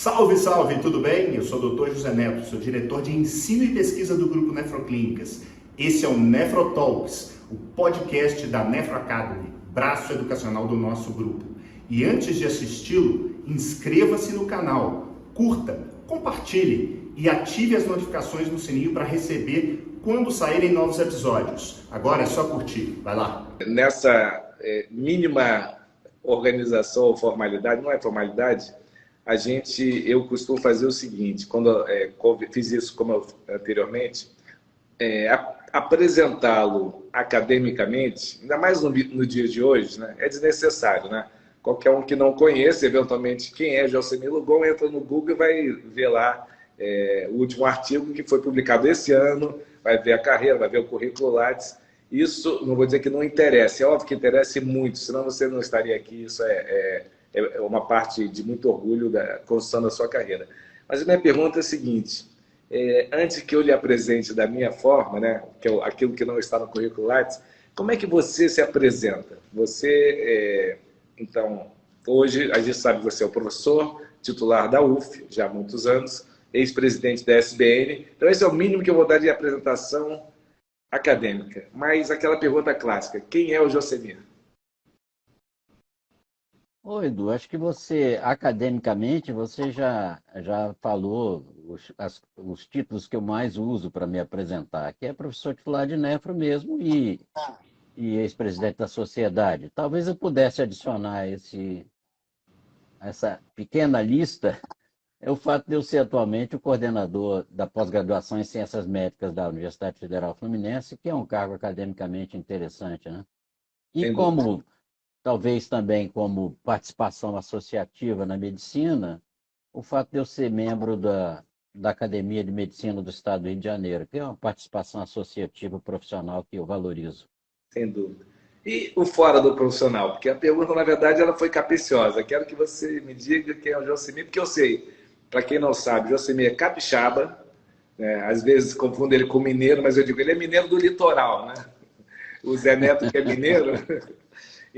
Salve, salve, tudo bem? Eu sou o Dr. José Neto, sou diretor de ensino e pesquisa do Grupo Nefroclínicas. Esse é o Nefrotalks, o podcast da Nefro Academy, braço educacional do nosso grupo. E antes de assisti-lo, inscreva-se no canal, curta, compartilhe e ative as notificações no sininho para receber quando saírem novos episódios. Agora é só curtir, vai lá! Nessa mínima organização ou formalidade, não é formalidade, eu costumo fazer o seguinte, quando fiz isso como anteriormente, apresentá-lo academicamente, ainda mais no dia de hoje, né, é desnecessário, né? Qualquer um que não conheça, eventualmente, quem é Josemir Lugon, entra no Google e vai ver lá o último artigo que foi publicado esse ano, vai ver a carreira, vai ver o currículo Lattes. Isso, não vou dizer que não interessa, é óbvio que interessa muito, senão você não estaria aqui, isso é uma parte de muito orgulho da construção da sua carreira. Mas a minha pergunta é a seguinte, antes que eu lhe apresente da minha forma, né, que é aquilo que não está no currículo Lattes, como é que você se apresenta? Você, então, hoje a gente sabe que você é o professor titular da UF, já há muitos anos, ex-presidente da SBN, então esse é o mínimo que eu vou dar de apresentação acadêmica. Mas aquela pergunta clássica, quem é o Josemir? Ô, Edu, acho que você, academicamente, você já falou os títulos que eu mais uso para me apresentar, que é professor titular de nefro mesmo e ex-presidente da sociedade. Talvez eu pudesse adicionar essa pequena lista, é o fato de eu ser atualmente o coordenador da pós-graduação em Ciências Médicas da Universidade Federal Fluminense, que é um cargo academicamente interessante, né? E Sem dúvida. como talvez também como participação associativa na medicina, o fato de eu ser membro da Academia de Medicina do Estado do Rio de Janeiro, que é uma participação associativa profissional que eu valorizo. Sem dúvida. E o fora do profissional? Porque a pergunta, na verdade, ela foi capiciosa. Quero que você me diga quem é o Josemir, porque eu sei, para quem não sabe, Josemir é capixaba, né? Às vezes confundo ele com mineiro, mas eu digo, ele é mineiro do litoral, né? O Zé Neto, que é mineiro.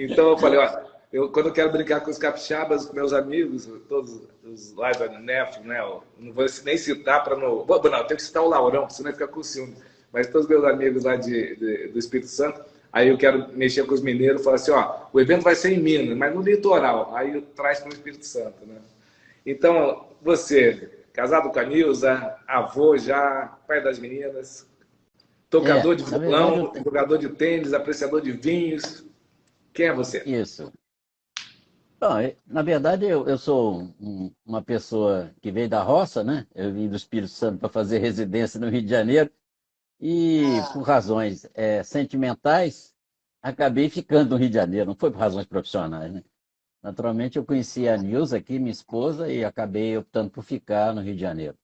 Então eu falei, ó, quando eu quero brincar com os capixabas, com meus amigos, todos os lá da NEF, né? Eu não vou nem citar para não. Não, eu tenho que citar o Laurão, senão vai ficar com ciúme. Mas todos os meus amigos lá do Espírito Santo, aí eu quero mexer com os mineiros, falar assim, ó, o evento vai ser em Minas, mas no litoral, aí eu traz para o Espírito Santo, né? Então, você, casado com a Nilza, avô já, pai das meninas, tocador de Na verdade, violão, jogador de tênis, apreciador de vinhos. Quem é você? isso. Bom, na verdade, eu sou uma pessoa que veio da roça, né? Eu vim do Espírito Santo para fazer residência no Rio de Janeiro e, por razões sentimentais, acabei ficando no Rio de Janeiro. Não foi por razões profissionais, né? Naturalmente, eu conheci a Nilza aqui, minha esposa, e acabei optando por ficar no Rio de Janeiro.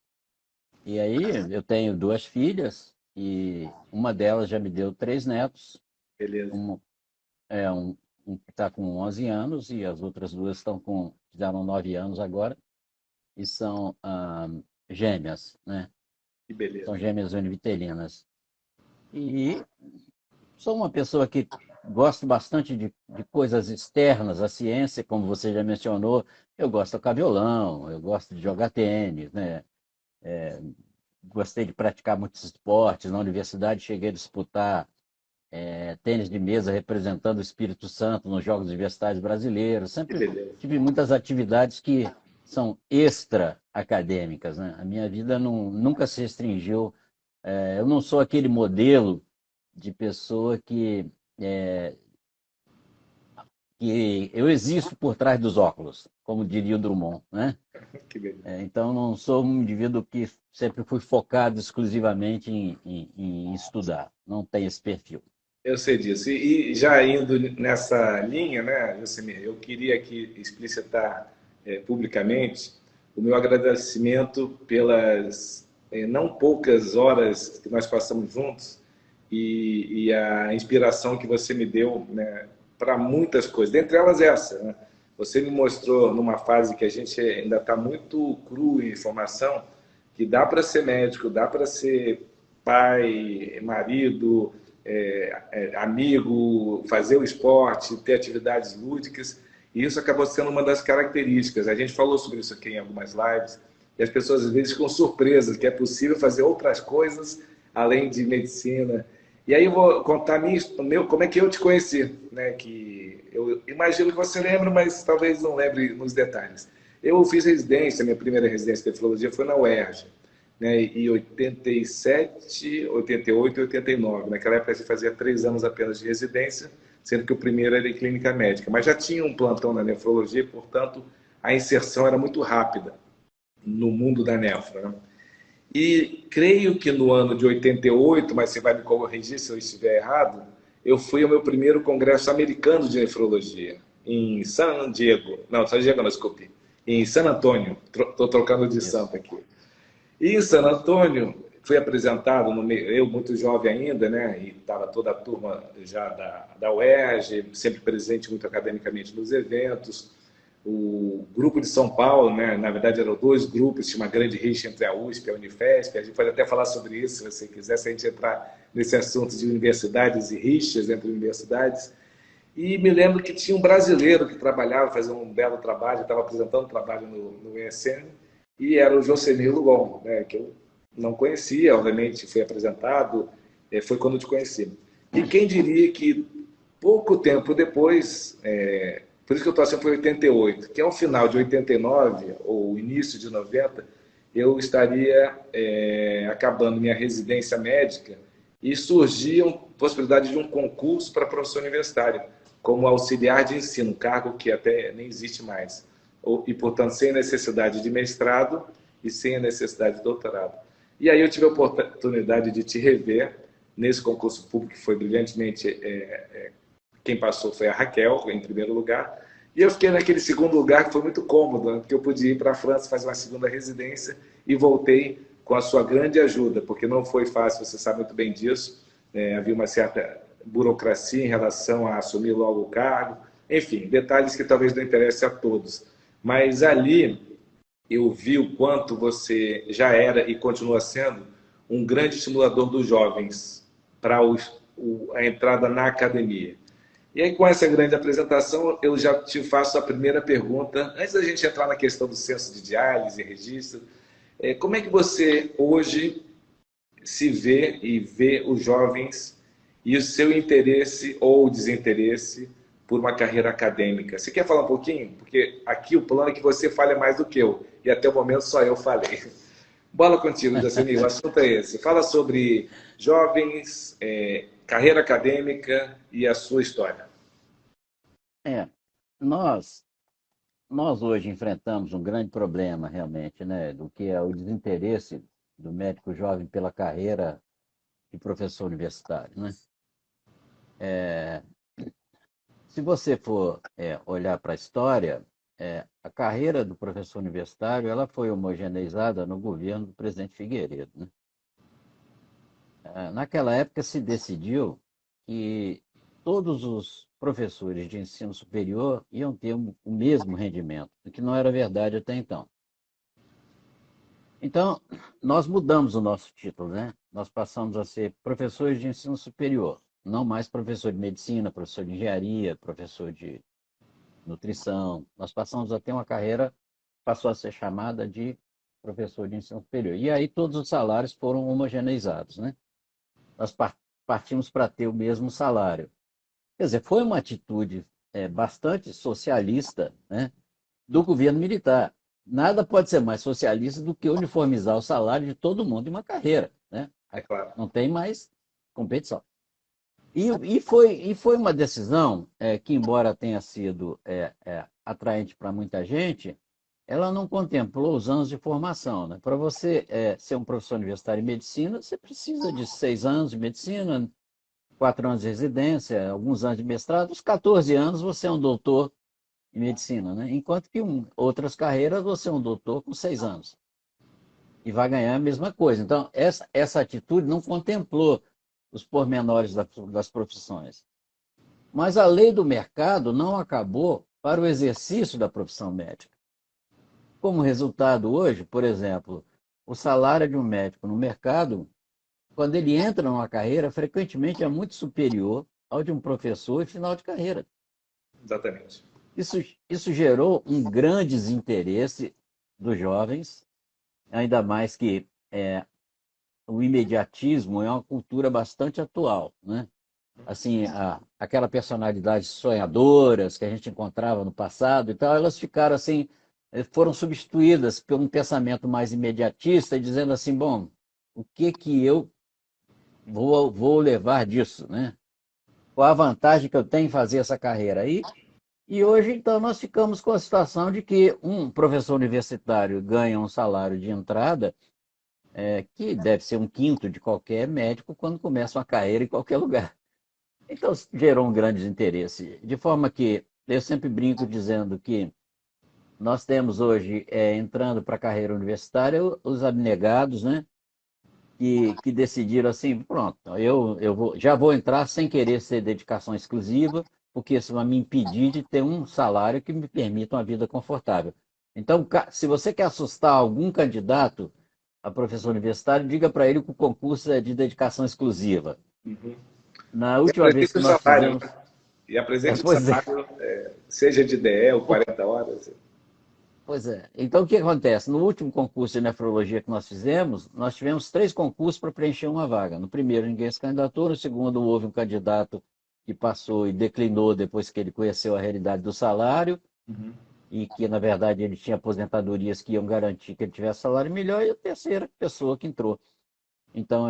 E aí, eu tenho duas filhas e uma delas já me deu 3 netos. Beleza. Um que está com 11 anos e as outras duas fizeram 9 anos agora e são gêmeas, né? Que beleza. São gêmeas univitelinas. E sou uma pessoa que gosto bastante de coisas externas à ciência, como você já mencionou. Eu gosto de tocar violão, eu gosto de jogar tênis, né? Gostei de praticar muitos esportes. Na universidade cheguei a disputar tênis de mesa representando o Espírito Santo nos Jogos Universitários Brasileiros. Que Sempre beleza. tive muitas atividades que são extra-acadêmicas, né? A minha vida nunca se restringiu. Eu não sou aquele modelo de pessoa que eu existo por trás dos óculos, como diria o Drummond, né? Que beleza. Então, não sou um indivíduo que sempre fui focado exclusivamente em estudar. Não tenho esse perfil. Eu sei disso. E já indo nessa linha, né, Josemir, eu queria aqui explicitar publicamente o meu agradecimento pelas não poucas horas que nós passamos juntos e a inspiração que você me deu, né, para muitas coisas, dentre elas essa, né? Você me mostrou numa fase que a gente ainda está muito cru em informação, que dá para ser médico, dá para ser pai, marido, amigo, fazer o esporte, ter atividades lúdicas. E isso acabou sendo uma das características. A gente falou sobre isso aqui em algumas lives, e as pessoas às vezes ficam surpresas que é possível fazer outras coisas além de medicina. E aí eu vou contar como é que eu te conheci, né? Que eu imagino que você lembra, mas talvez não lembre nos detalhes. Eu fiz residência, minha primeira residência de nefrologia foi na UERJ, né? Em 87, 88 e 89. Naquela época você fazia 3 anos apenas de residência, sendo que o primeiro era em clínica médica. Mas já tinha um plantão na nefrologia, portanto, a inserção era muito rápida no mundo da nefro, né? E creio que no ano de 88, mas você vai me corrigir se eu estiver errado, eu fui ao meu primeiro congresso americano de nefrologia, em San Diego. Não, San Diego não, desculpe. Em San Antônio. Estou trocando de santo aqui. E em San Antônio, fui apresentado, eu muito jovem ainda, né? E estava toda a turma já da UERJ, sempre presente muito academicamente nos eventos. O grupo de São Paulo, né? Na verdade eram 2 grupos, tinha uma grande rixa entre a USP e a Unifesp. A gente pode até falar sobre isso, se você quiser, se a gente entrar nesse assunto de universidades e rixas entre universidades. E me lembro que tinha um brasileiro que trabalhava, fazia um belo trabalho, estava apresentando um trabalho no ESN, e era o Josemir Lugon, né, que eu não conhecia, obviamente foi apresentado, foi quando eu te conheci. E quem diria que pouco tempo depois, por isso que eu estou assim, foi 88, que é o final de 89, ou início de 90, eu estaria acabando minha residência médica e surgia a possibilidade de um concurso para professor universitário, como auxiliar de ensino, um cargo que até nem existe mais. E, portanto, sem necessidade de mestrado e sem a necessidade de doutorado. E aí eu tive a oportunidade de te rever nesse concurso público, que foi brilhantemente... quem passou foi a Raquel, em primeiro lugar. E eu fiquei naquele segundo lugar, que foi muito cômodo, né? Porque eu pude ir para a França fazer uma segunda residência e voltei com a sua grande ajuda, porque não foi fácil, você sabe muito bem disso. Havia uma certa burocracia em relação a assumir logo o cargo. Enfim, detalhes que talvez não interessem a todos. Mas ali eu vi o quanto você já era e continua sendo um grande estimulador dos jovens para a entrada na academia. E aí, com essa grande apresentação, eu já te faço a primeira pergunta. Antes da gente entrar na questão do censo de diálise e registro, como é que você hoje se vê e vê os jovens e o seu interesse ou desinteresse por uma carreira acadêmica? Você quer falar um pouquinho? Porque aqui o plano é que você fale mais do que eu. E até o momento só eu falei. Bola contigo, Josemir. O assunto é esse. Fala sobre jovens, carreira acadêmica e a sua história. Nós hoje enfrentamos um grande problema, realmente, né, do que é o desinteresse do médico jovem pela carreira de professor universitário, né? Se você for olhar para a história, a carreira do professor universitário ela foi homogeneizada no governo do presidente Figueiredo, né? Naquela época se decidiu que todos os professores de ensino superior iam ter o mesmo rendimento, o que não era verdade até então. Então, nós mudamos o nosso título, né? Nós passamos a ser professores de ensino superior, não mais professor de medicina, professor de engenharia, professor de nutrição. Nós passamos a ter uma carreira, passou a ser chamada de professor de ensino superior. E aí todos os salários foram homogeneizados, né? Nós partimos para ter o mesmo salário. Quer dizer, foi uma atitude bastante socialista, né, do governo militar. Nada pode ser mais socialista do que uniformizar o salário de todo mundo em uma carreira, né? É claro. Não tem mais competição. E foi uma decisão que, embora tenha sido atraente para muita gente, ela não contemplou os anos de formação, né? Para você ser um professor universitário em medicina, você precisa de 6 anos de medicina, 4 anos de residência, alguns anos de mestrado. Aos 14 anos você é um doutor em medicina, né? Enquanto que outras carreiras você é um doutor com 6 anos e vai ganhar a mesma coisa. Então, essa atitude não contemplou os pormenores das profissões. Mas a lei do mercado não acabou para o exercício da profissão médica. Como resultado hoje, por exemplo, o salário de um médico no mercado, quando ele entra numa carreira, frequentemente é muito superior ao de um professor em final de carreira. Exatamente. Isso, isso gerou um grande desinteresse dos jovens, ainda mais que o imediatismo é uma cultura bastante atual, né? Assim, aquela personalidades sonhadoras que a gente encontrava no passado e tal, elas ficaram assim, foram substituídas por um pensamento mais imediatista, dizendo assim, bom, o que que eu vou levar disso, né? Qual a vantagem que eu tenho em fazer essa carreira aí? E hoje, então, nós ficamos com a situação de que um professor universitário ganha um salário de entrada que deve ser um quinto de qualquer médico quando começa uma carreira em qualquer lugar. Então, gerou um grande desinteresse. De forma que eu sempre brinco dizendo que nós temos hoje, entrando para a carreira universitária, os abnegados, né? Que decidiram assim, pronto, já vou entrar sem querer ser dedicação exclusiva, porque isso vai me impedir de ter um salário que me permita uma vida confortável. Então, se você quer assustar algum candidato a professor universitário, diga para ele que o concurso é de dedicação exclusiva. Uhum. Na E última vez apresente que o nós salário, fizemos. né? E apresente o Pois é. salário, seja de DE ou 40 horas. Pois é. Então, o que acontece? No último concurso de nefrologia que nós fizemos, nós tivemos 3 concursos para preencher uma vaga. No primeiro, ninguém se candidatou. No segundo, houve um candidato que passou e declinou depois que ele conheceu a realidade do salário Uhum. e que, na verdade, ele tinha aposentadorias que iam garantir que ele tivesse salário melhor. E a terceira pessoa que entrou. Então,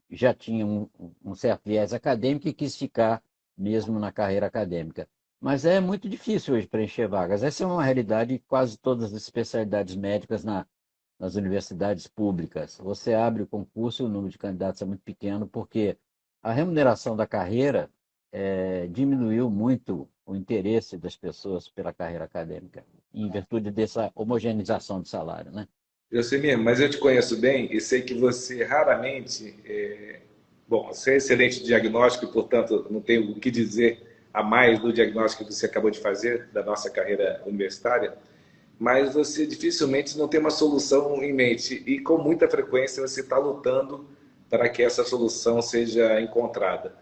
já tinha um certo viés acadêmico e quis ficar mesmo na carreira acadêmica. Mas é muito difícil hoje preencher vagas. Essa é uma realidade de quase todas as especialidades médicas nas universidades públicas. Você abre o concurso e o número de candidatos é muito pequeno, porque a remuneração da carreira diminuiu muito o interesse das pessoas pela carreira acadêmica, em virtude dessa homogeneização de salário, né? Eu sei mesmo, mas eu te conheço bem e sei que você raramente. Bom, você é excelente diagnóstico e, portanto, não tenho o que dizer a mais do diagnóstico que você acabou de fazer da nossa carreira universitária, mas você dificilmente não tem uma solução em mente e, com muita frequência, você está lutando para que essa solução seja encontrada.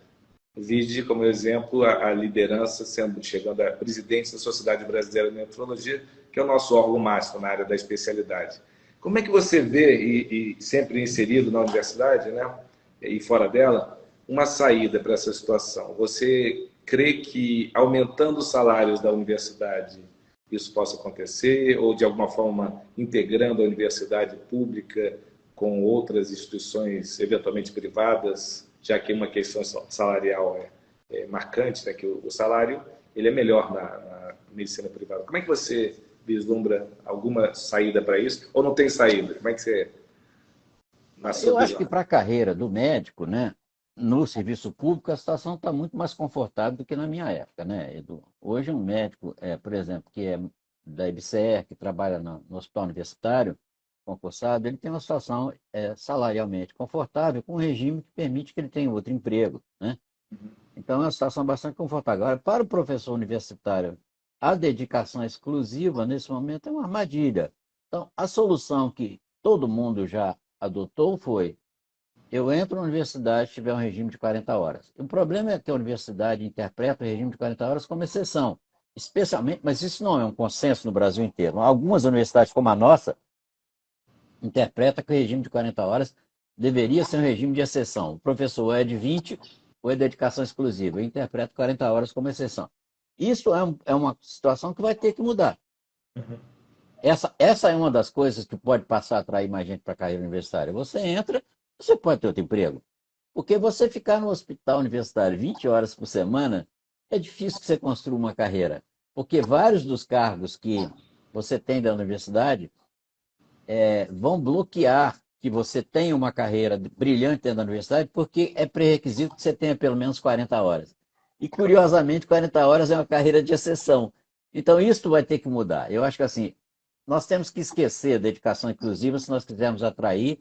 Vide como exemplo a liderança chegando à presidente da Sociedade Brasileira de Nefrologia, que é o nosso órgão máximo na área da especialidade. Como é que você vê, e sempre inserido na universidade, né, e fora dela, uma saída para essa situação? Você crê que aumentando os salários da universidade isso possa acontecer, ou de alguma forma integrando a universidade pública com outras instituições, eventualmente privadas, já que uma questão salarial é marcante, né, que o salário ele é melhor na medicina privada. Como é que você vislumbra alguma saída para isso? Ou não tem saída? Como é que você, na sua Eu acho que visão? para a carreira do médico, né, no serviço público, a situação está muito mais confortável do que na minha época, né, Edu? Hoje, um médico, por exemplo, que é da IBCR, que trabalha no hospital universitário, concursado, ele tem uma situação salarialmente confortável, com um regime que permite que ele tenha outro emprego, né? Então, é uma situação bastante confortável. Agora, para o professor universitário, a dedicação exclusiva, nesse momento, é uma armadilha. Então, a solução que todo mundo já adotou foi: eu entro na universidade se tiver um regime de 40 horas. O problema é que a universidade interpreta o regime de 40 horas como exceção, especialmente, mas isso não é um consenso no Brasil inteiro. Algumas universidades, como a nossa, interpretam que o regime de 40 horas deveria ser um regime de exceção. O professor é de 20 ou é dedicação exclusiva. Eu interpreto 40 horas como exceção. Isso é uma situação que vai ter que mudar. Essa é uma das coisas que pode passar a atrair mais gente para a carreira universitária. Você entra, você pode ter outro emprego. Porque você ficar no hospital universitário 20 horas por semana, é difícil que você construa uma carreira. Porque vários dos cargos que você tem da universidade vão bloquear que você tenha uma carreira brilhante dentro da universidade, porque é pré-requisito que você tenha pelo menos 40 horas. E, curiosamente, 40 horas é uma carreira de exceção. Então, isso vai ter que mudar. Eu acho que, assim, nós temos que esquecer a dedicação inclusiva se nós quisermos atrair,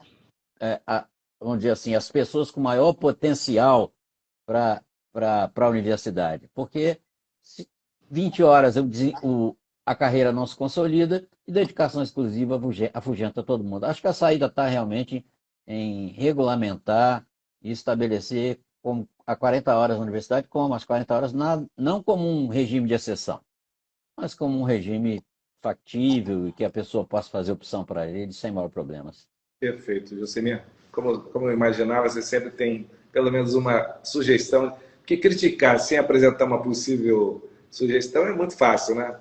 vamos dizer assim, as pessoas com maior potencial para a universidade. Porque 20 horas a carreira não se consolida e dedicação exclusiva afugenta todo mundo. Acho que a saída está realmente em regulamentar e estabelecer como a 40 horas na universidade como as 40 horas, não como um regime de exceção. mas como um regime factível e que a pessoa possa fazer opção para ele sem maiores problemas. Perfeito, Josemir. Como eu imaginava, você sempre tem pelo menos uma sugestão, porque criticar sem apresentar uma possível sugestão é muito fácil, né?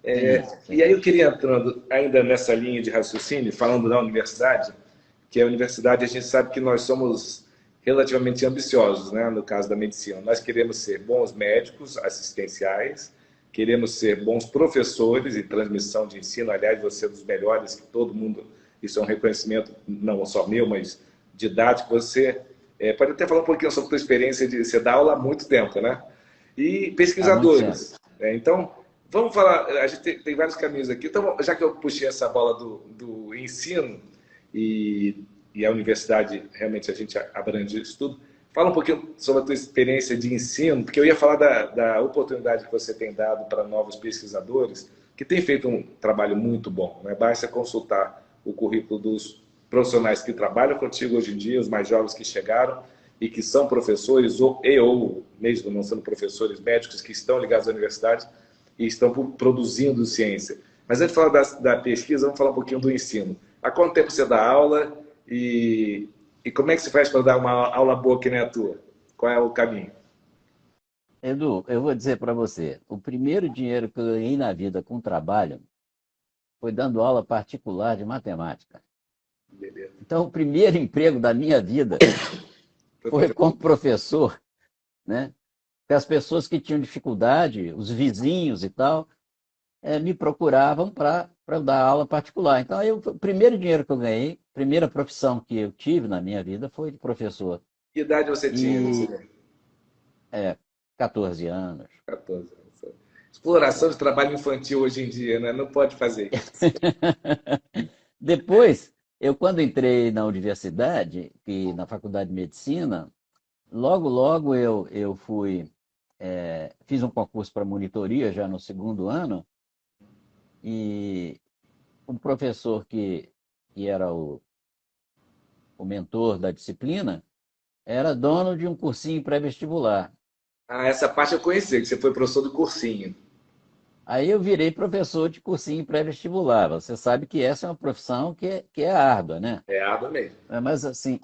Sim, E sim. aí eu queria entrando ainda nessa linha de raciocínio, falando da universidade, que a universidade a gente sabe que nós somos relativamente ambiciosos, né? No caso da medicina, nós queremos ser bons médicos assistenciais, queremos ser bons professores em transmissão de ensino. Aliás, você é dos melhores que todo mundo, isso é um reconhecimento não só meu, mas didático. Você pode até falar um pouquinho sobre a sua experiência de você dar aula há muito tempo, né? E Há muito tempo. pesquisadores. Então, vamos falar, a gente tem vários caminhos aqui. Então, já que eu puxei essa bola do ensino e a universidade, realmente a gente abrange isso tudo, fala um pouquinho sobre a tua experiência de ensino, porque eu ia falar da oportunidade que você tem dado para novos pesquisadores, que tem feito um trabalho muito bom. Né? Basta consultar o currículo dos profissionais que trabalham contigo hoje em dia, os mais jovens que chegaram e que são professores ou mesmo não sendo professores médicos que estão ligados à universidade e estão produzindo ciência. Mas antes de falar da pesquisa, vamos falar um pouquinho do ensino. Há quanto tempo você dá aula e como é que se faz para dar uma aula boa que nem a tua? Qual é o caminho? Edu, eu vou dizer para você, o primeiro dinheiro que eu ganhei na vida com trabalho foi dando aula particular de matemática. Beleza. Então, o primeiro emprego da minha vida foi como professor, né? Porque as pessoas que tinham dificuldade, os vizinhos e tal, me procuravam para eu dar aula particular. Então, o primeiro dinheiro que eu ganhei, primeira profissão que eu tive na minha vida foi de professor. Que idade você tinha? Você E lembra? 14 anos. 14 anos. Exploração de trabalho infantil hoje em dia, né? Não pode fazer isso. Depois, quando entrei na universidade, na Faculdade de Medicina, logo eu fiz um concurso para monitoria já no segundo ano, e um professor que era o mentor da disciplina era dono de um cursinho pré-vestibular. Ah, essa parte eu conheci, que você foi professor do cursinho. Aí eu virei professor de cursinho pré-vestibular. Você sabe que essa é uma profissão que é árdua, né? É árdua mesmo. Mas assim,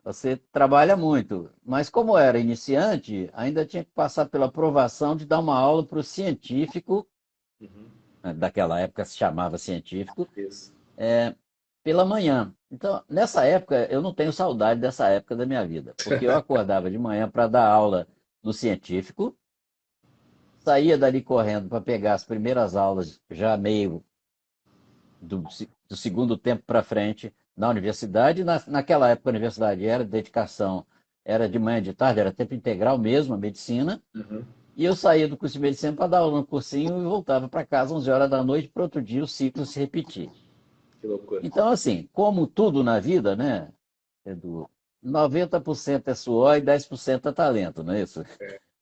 você trabalha muito. Mas como era iniciante, ainda tinha que passar pela aprovação de dar uma aula para o científico, Uhum. daquela época se chamava científico, Isso. pela manhã. Então, nessa época, eu não tenho saudade dessa época da minha vida, porque eu acordava de manhã para dar aula no científico, saía dali correndo para pegar as primeiras aulas, já meio do segundo tempo para frente, na universidade. Naquela época, a universidade era dedicação, era de manhã e de tarde, era tempo integral mesmo, a medicina. Uhum. E eu saía do curso de medicina para dar aula no cursinho e voltava para casa 11 horas da noite para outro dia o ciclo se repetir. Que loucura. Então, assim, como tudo na vida, né, Edu, 90% é suor e 10% é talento, não é isso?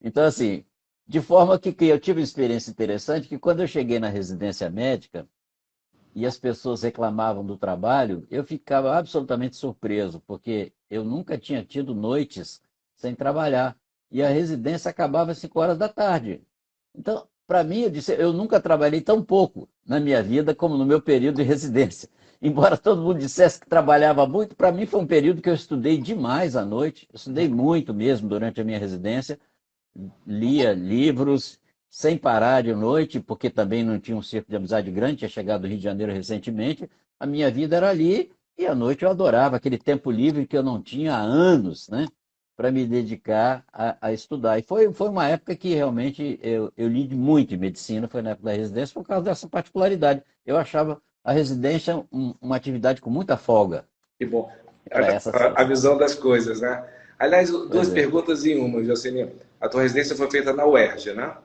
Então, assim, de forma que eu tive uma experiência interessante, que quando eu cheguei na residência médica e as pessoas reclamavam do trabalho, eu ficava absolutamente surpreso, porque eu nunca tinha tido noites sem trabalhar. E a residência acabava às 5 horas da tarde. Então, para mim, eu nunca trabalhei tão pouco na minha vida como no meu período de residência. Embora todo mundo dissesse que trabalhava muito, para mim foi um período que eu estudei demais à noite. Eu estudei muito mesmo durante a minha residência. Lia livros sem parar de noite, porque também não tinha um círculo de amizade grande, tinha chegado do Rio de Janeiro recentemente. A minha vida era ali e à noite eu adorava aquele tempo livre que eu não tinha há anos, né? Para me dedicar a estudar. E foi uma época que realmente eu li muito em medicina, foi na época da residência, por causa dessa particularidade. Eu achava a residência uma atividade com muita folga. Que bom. Era essa a A situação. visão das coisas, né? Aliás, duas Pois é, perguntas em uma, Jocelyn. A tua residência foi feita na UERJ, né?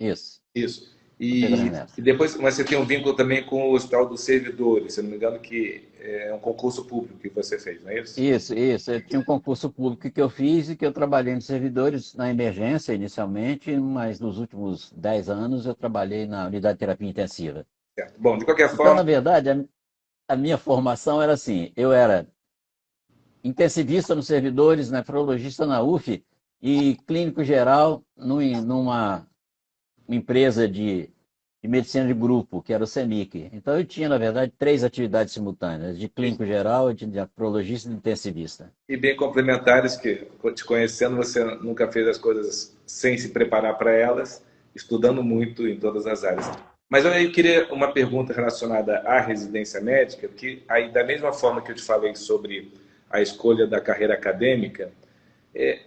isso. Isso. Pedro E Ernesto. depois, mas você tem um vínculo também com o Hospital dos Servidores, se não me engano, que é um concurso público que você fez, não é isso? Isso. Eu tinha um concurso público que eu fiz e que eu trabalhei nos servidores na emergência inicialmente, mas nos últimos 10 anos eu trabalhei na unidade de terapia intensiva. Certo. Bom, de qualquer Então, forma, na verdade, a minha formação era assim: eu era intensivista nos servidores, nefrologista na UF e clínico geral numa empresa de de medicina de grupo, que era o CEMIC. Então eu tinha, na verdade, 3 atividades simultâneas, de clínico geral, de nefrologista e de intensivista. E bem complementares, que te conhecendo, você nunca fez as coisas sem se preparar para elas, estudando muito em todas as áreas. Mas eu queria uma pergunta relacionada à residência médica, que aí, da mesma forma que eu te falei sobre a escolha da carreira acadêmica,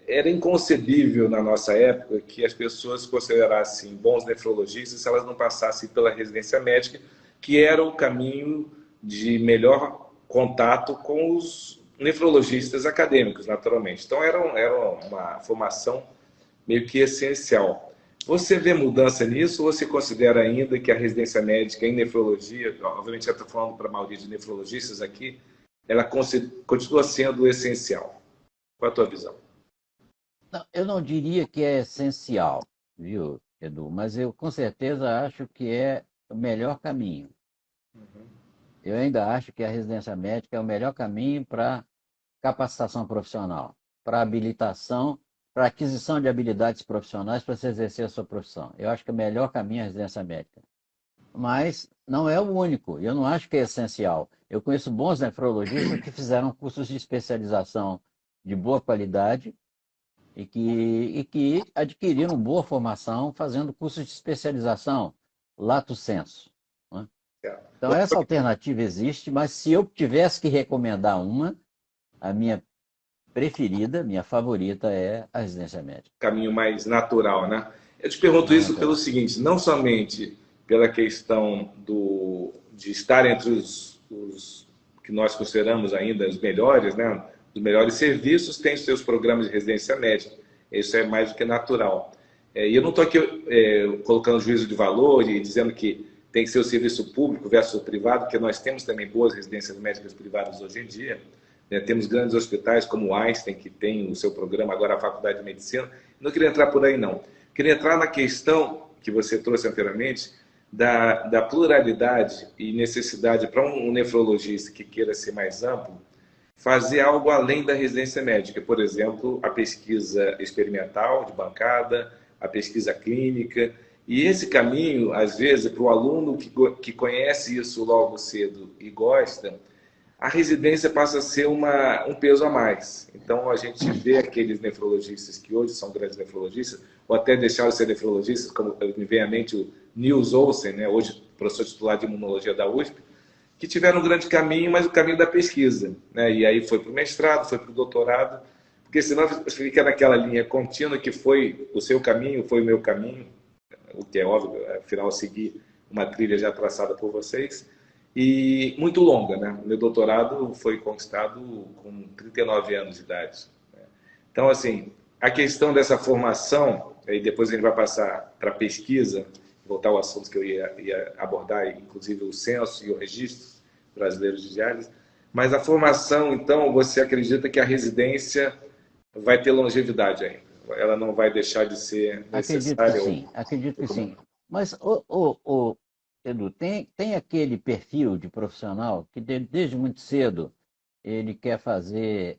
era inconcebível na nossa época que as pessoas considerassem bons nefrologistas se elas não passassem pela residência médica, que era o caminho de melhor contato com os nefrologistas acadêmicos, naturalmente. Então, era uma formação meio que essencial. Você vê mudança nisso ou você considera ainda que a residência médica em nefrologia, obviamente eu estou falando para a maioria de nefrologistas aqui, ela continua sendo essencial? Qual é a tua visão? Não, eu não diria que é essencial, viu, Edu? Mas eu com certeza acho que é o melhor caminho. Eu ainda acho que a residência médica é o melhor caminho para capacitação profissional, para habilitação, para aquisição de habilidades profissionais para se exercer a sua profissão. Eu acho que o melhor caminho é a residência médica. Mas não é o único, eu não acho que é essencial. Eu conheço bons nefrologistas que fizeram cursos de especialização de boa qualidade e que adquiriram boa formação fazendo cursos de especialização, lato sensu. Né? Então, essa alternativa existe, mas se eu tivesse que recomendar uma, a minha preferida, minha favorita é a residência médica. Caminho mais natural, né? Eu te pergunto isso pelo seguinte, não somente pela questão de estar entre os que nós consideramos ainda os melhores, né? Os melhores serviços, tem seus programas de residência médica. Isso é mais do que natural. E eu não estou aqui colocando juízo de valor e dizendo que tem que ser o serviço público versus o privado, porque nós temos também boas residências médicas privadas hoje em dia. Temos grandes hospitais como o Einstein, que tem o seu programa, agora a Faculdade de Medicina. Não queria entrar por aí, não. Queria entrar na questão que você trouxe anteriormente, da pluralidade e necessidade para um nefrologista que queira ser mais amplo, fazer algo além da residência médica. Por exemplo, a pesquisa experimental de bancada, a pesquisa clínica. E esse caminho, às vezes, para o aluno que conhece isso logo cedo e gosta, a residência passa a ser um peso a mais. Então, a gente vê aqueles nefrologistas que hoje são grandes nefrologistas, ou até deixaram de ser nefrologistas, como me vem à mente o Niels Olsen, né, hoje professor titular de imunologia da USP, que tiveram um grande caminho, mas o caminho da pesquisa. Né? E aí foi para o mestrado, foi para o doutorado, porque senão fica naquela linha contínua que foi o seu caminho, foi o meu caminho, o que é óbvio, afinal, seguir uma trilha já traçada por vocês, e muito longa, né? Meu doutorado foi conquistado com 39 anos de idade. Né? Então, assim, a questão dessa formação, e depois a gente vai passar para a pesquisa, voltar ao assunto que eu ia abordar, inclusive o censo e o registro brasileiro de diálise, mas a formação, então, você acredita que a residência vai ter longevidade ainda? Ela não vai deixar de ser necessária? Acredito que sim. Mas, Edu, tem aquele perfil de profissional que desde muito cedo ele quer fazer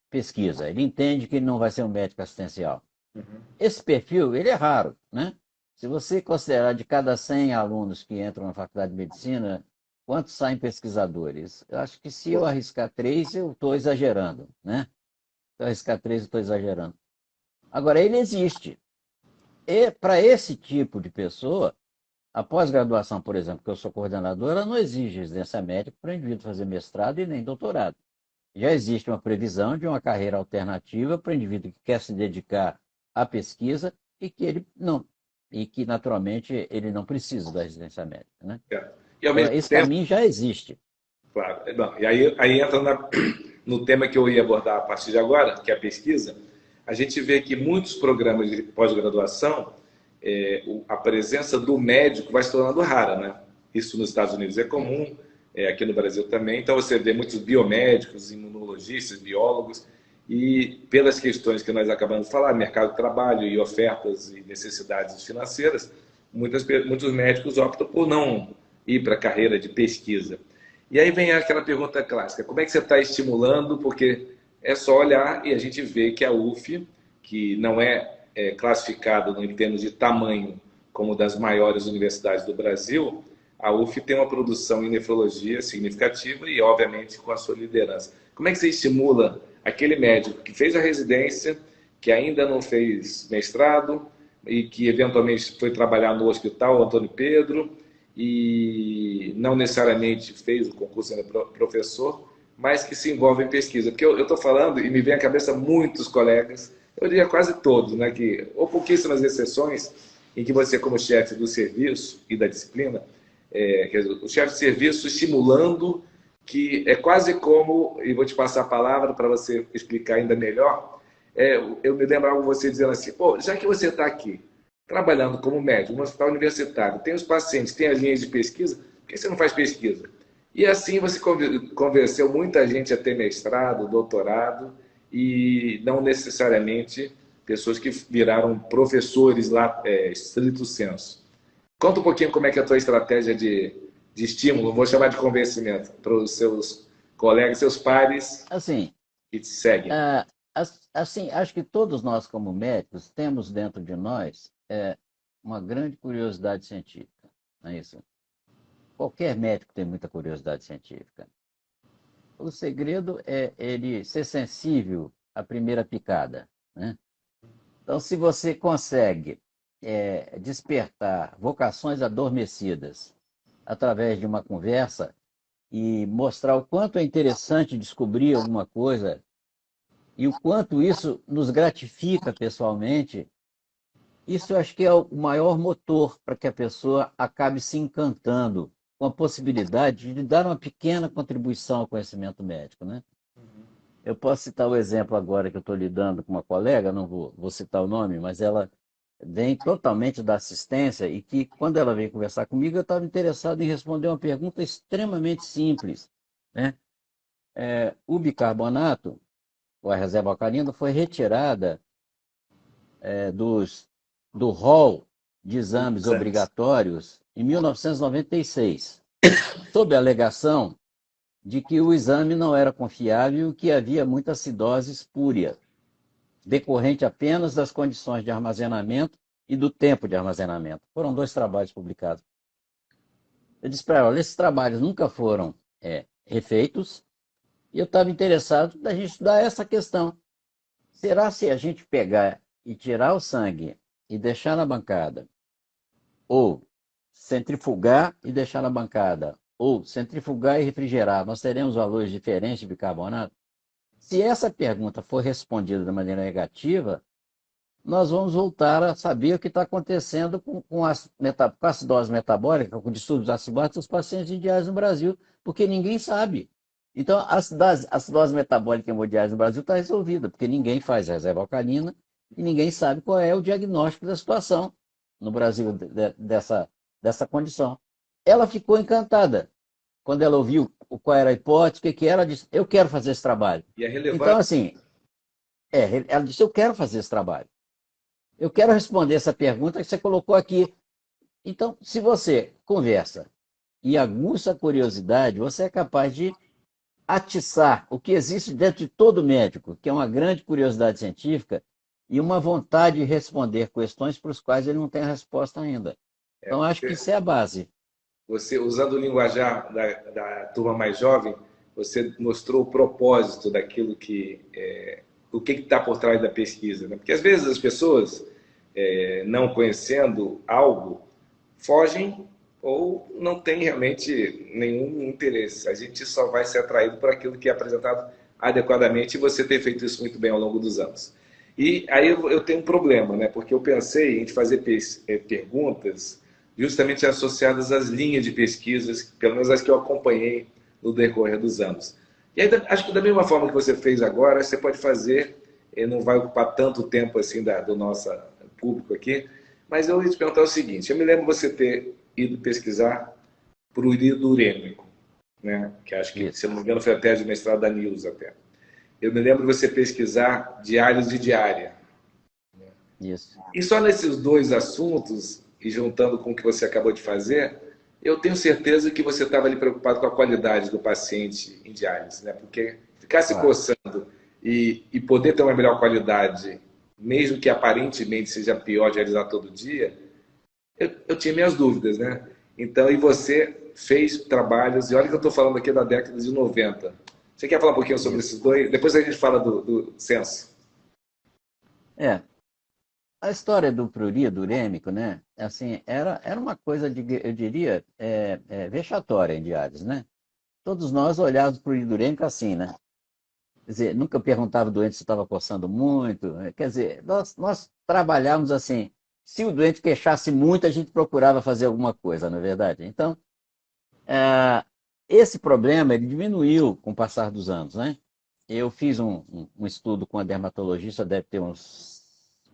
pesquisa. Ele entende que ele não vai ser um médico assistencial. Uhum. Esse perfil, ele é raro, né? Se você considerar de cada 100 alunos que entram na faculdade de medicina, quantos saem pesquisadores? Eu acho que se eu arriscar 3, eu estou exagerando, né? Se eu arriscar 3, eu estou exagerando. Agora, ele existe. E para esse tipo de pessoa, a pós-graduação, por exemplo, que eu sou coordenador, ela não exige residência médica para o indivíduo fazer mestrado e nem doutorado. Já existe uma previsão de uma carreira alternativa para o indivíduo que quer se dedicar à pesquisa e que naturalmente ele não precisa da residência médica, né? Esse caminho já existe. Claro. Bom, e aí entra no tema que eu ia abordar a partir de agora, que é a pesquisa. A gente vê que muitos programas de pós-graduação, a presença do médico vai se tornando rara, né? Isso nos Estados Unidos é comum, aqui no Brasil também. Então você vê muitos biomédicos, imunologistas, biólogos, e pelas questões que nós acabamos de falar, mercado de trabalho e ofertas e necessidades financeiras, muitos médicos optam por não ir para a carreira de pesquisa. E aí vem aquela pergunta clássica, como é que você está estimulando? Porque é só olhar e a gente vê que a UF, que não é classificado em termos de tamanho como das maiores universidades do Brasil, a UF tem uma produção em nefrologia significativa e, obviamente, com a sua liderança. Como é que você estimula aquele médico que fez a residência, que ainda não fez mestrado e que, eventualmente, foi trabalhar no Hospital Antônio Pedro e não necessariamente fez o concurso de professor, mas que se envolve em pesquisa? Porque eu estou falando, e me vem à cabeça muitos colegas, eu diria quase todos, né, que, ou pouquíssimas exceções, em que você, como chefe do serviço e da disciplina, o chefe de serviço estimulando, que é quase como, e vou te passar a palavra para você explicar ainda melhor, eu me lembrava você dizendo assim, pô, já que você está aqui, trabalhando como médico, no hospital universitário, tem os pacientes, tem as linhas de pesquisa, por que você não faz pesquisa? E assim você convenceu muita gente a ter mestrado, doutorado, e não necessariamente pessoas que viraram professores lá, estrito sensu. Conta um pouquinho como é que é a tua estratégia de estímulo, vou chamar de convencimento, para os seus colegas, seus pares Assim, que te seguem. assim, acho que todos nós, como médicos, temos dentro de nós uma grande curiosidade científica, não é isso? Qualquer médico tem muita curiosidade científica. O segredo é ele ser sensível à primeira picada, né? Então, se você consegue despertar vocações adormecidas através de uma conversa e mostrar o quanto é interessante descobrir alguma coisa e o quanto isso nos gratifica pessoalmente, isso eu acho que é o maior motor para que a pessoa acabe se encantando com a possibilidade de dar uma pequena contribuição ao conhecimento médico, né? Eu posso citar o exemplo agora que eu estou lidando com uma colega, não vou citar o nome, mas ela vem totalmente da assistência e que, quando ela veio conversar comigo, eu estava interessado em responder uma pergunta extremamente simples, né? O bicarbonato, ou a reserva alcalina, foi retirada do rol de exames obrigatórios em 1996, sob a alegação de que o exame não era confiável e que havia muita acidose espúria, decorrente apenas das condições de armazenamento e do tempo de armazenamento. Foram 2 trabalhos publicados. Eu disse para ela, olha, esses trabalhos nunca foram refeitos e eu estava interessado da gente estudar essa questão. Será se a gente pegar e tirar o sangue e deixar na bancada, ou centrifugar e deixar na bancada, ou centrifugar e refrigerar, nós teremos valores diferentes de bicarbonato? Se essa pergunta for respondida de maneira negativa, nós vamos voltar a saber o que está acontecendo com a acidose metabólica, com distúrbios acidosos dos pacientes hemodiálise no Brasil, porque ninguém sabe. Então, a acidose metabólica hemodiálise no Brasil está resolvida, porque ninguém faz reserva alcalina e ninguém sabe qual é o diagnóstico da situação no Brasil dessa condição. Ela ficou encantada. Quando ela ouviu qual era a hipótese, o que era, ela disse, eu quero fazer esse trabalho. E é relevante. Então, assim, ela disse, eu quero fazer esse trabalho. Eu quero responder essa pergunta que você colocou aqui. Então, se você conversa e aguça a curiosidade, você é capaz de atiçar o que existe dentro de todo médico, que é uma grande curiosidade científica e uma vontade de responder questões para as quais ele não tem a resposta ainda. Então, acho que isso é a base. Você, usando o linguajar da turma mais jovem, você mostrou o propósito daquilo o que está por trás da pesquisa, né? Porque às vezes as pessoas, não conhecendo algo, fogem ou não têm realmente nenhum interesse. A gente só vai ser atraído por aquilo que é apresentado adequadamente, e você tem feito isso muito bem ao longo dos anos. E aí eu tenho um problema, né? Porque eu pensei em fazer perguntas justamente associadas às linhas de pesquisas, pelo menos as que eu acompanhei no decorrer dos anos. E aí, acho que da mesma forma que você fez agora, você pode fazer, não vai ocupar tanto tempo assim do nosso público aqui, mas eu ia te perguntar o seguinte, eu me lembro você ter ido pesquisar para o urido urêmico, né? Que acho que, se não me engano, foi a tese de mestrado da Nils até. Eu me lembro você pesquisar diálise diária. Isso. E só nesses 2 assuntos, e juntando com o que você acabou de fazer, eu tenho certeza que você estava ali preocupado com a qualidade do paciente em diálise, né? Porque ficar se coçando e poder ter uma melhor qualidade, mesmo que aparentemente seja pior dialisar todo dia, Eu tinha minhas dúvidas, né? Então, e você fez trabalhos, e olha que eu estou falando aqui da década de 90. Você quer falar um pouquinho sobre Isso. esses dois? Depois a gente fala do censo. É, a história do prurido urêmico, né? Assim, era uma coisa, eu diria, vexatória em Diários, né? Todos nós olhávamos para o prurido urêmico assim, né? Quer dizer, nunca perguntava ao doente se estava coçando muito. Quer dizer, nós trabalhávamos assim. Se o doente queixasse muito, a gente procurava fazer alguma coisa, não é verdade? Então, esse problema ele diminuiu com o passar dos anos, né? Eu fiz um estudo com a dermatologista, deve ter uns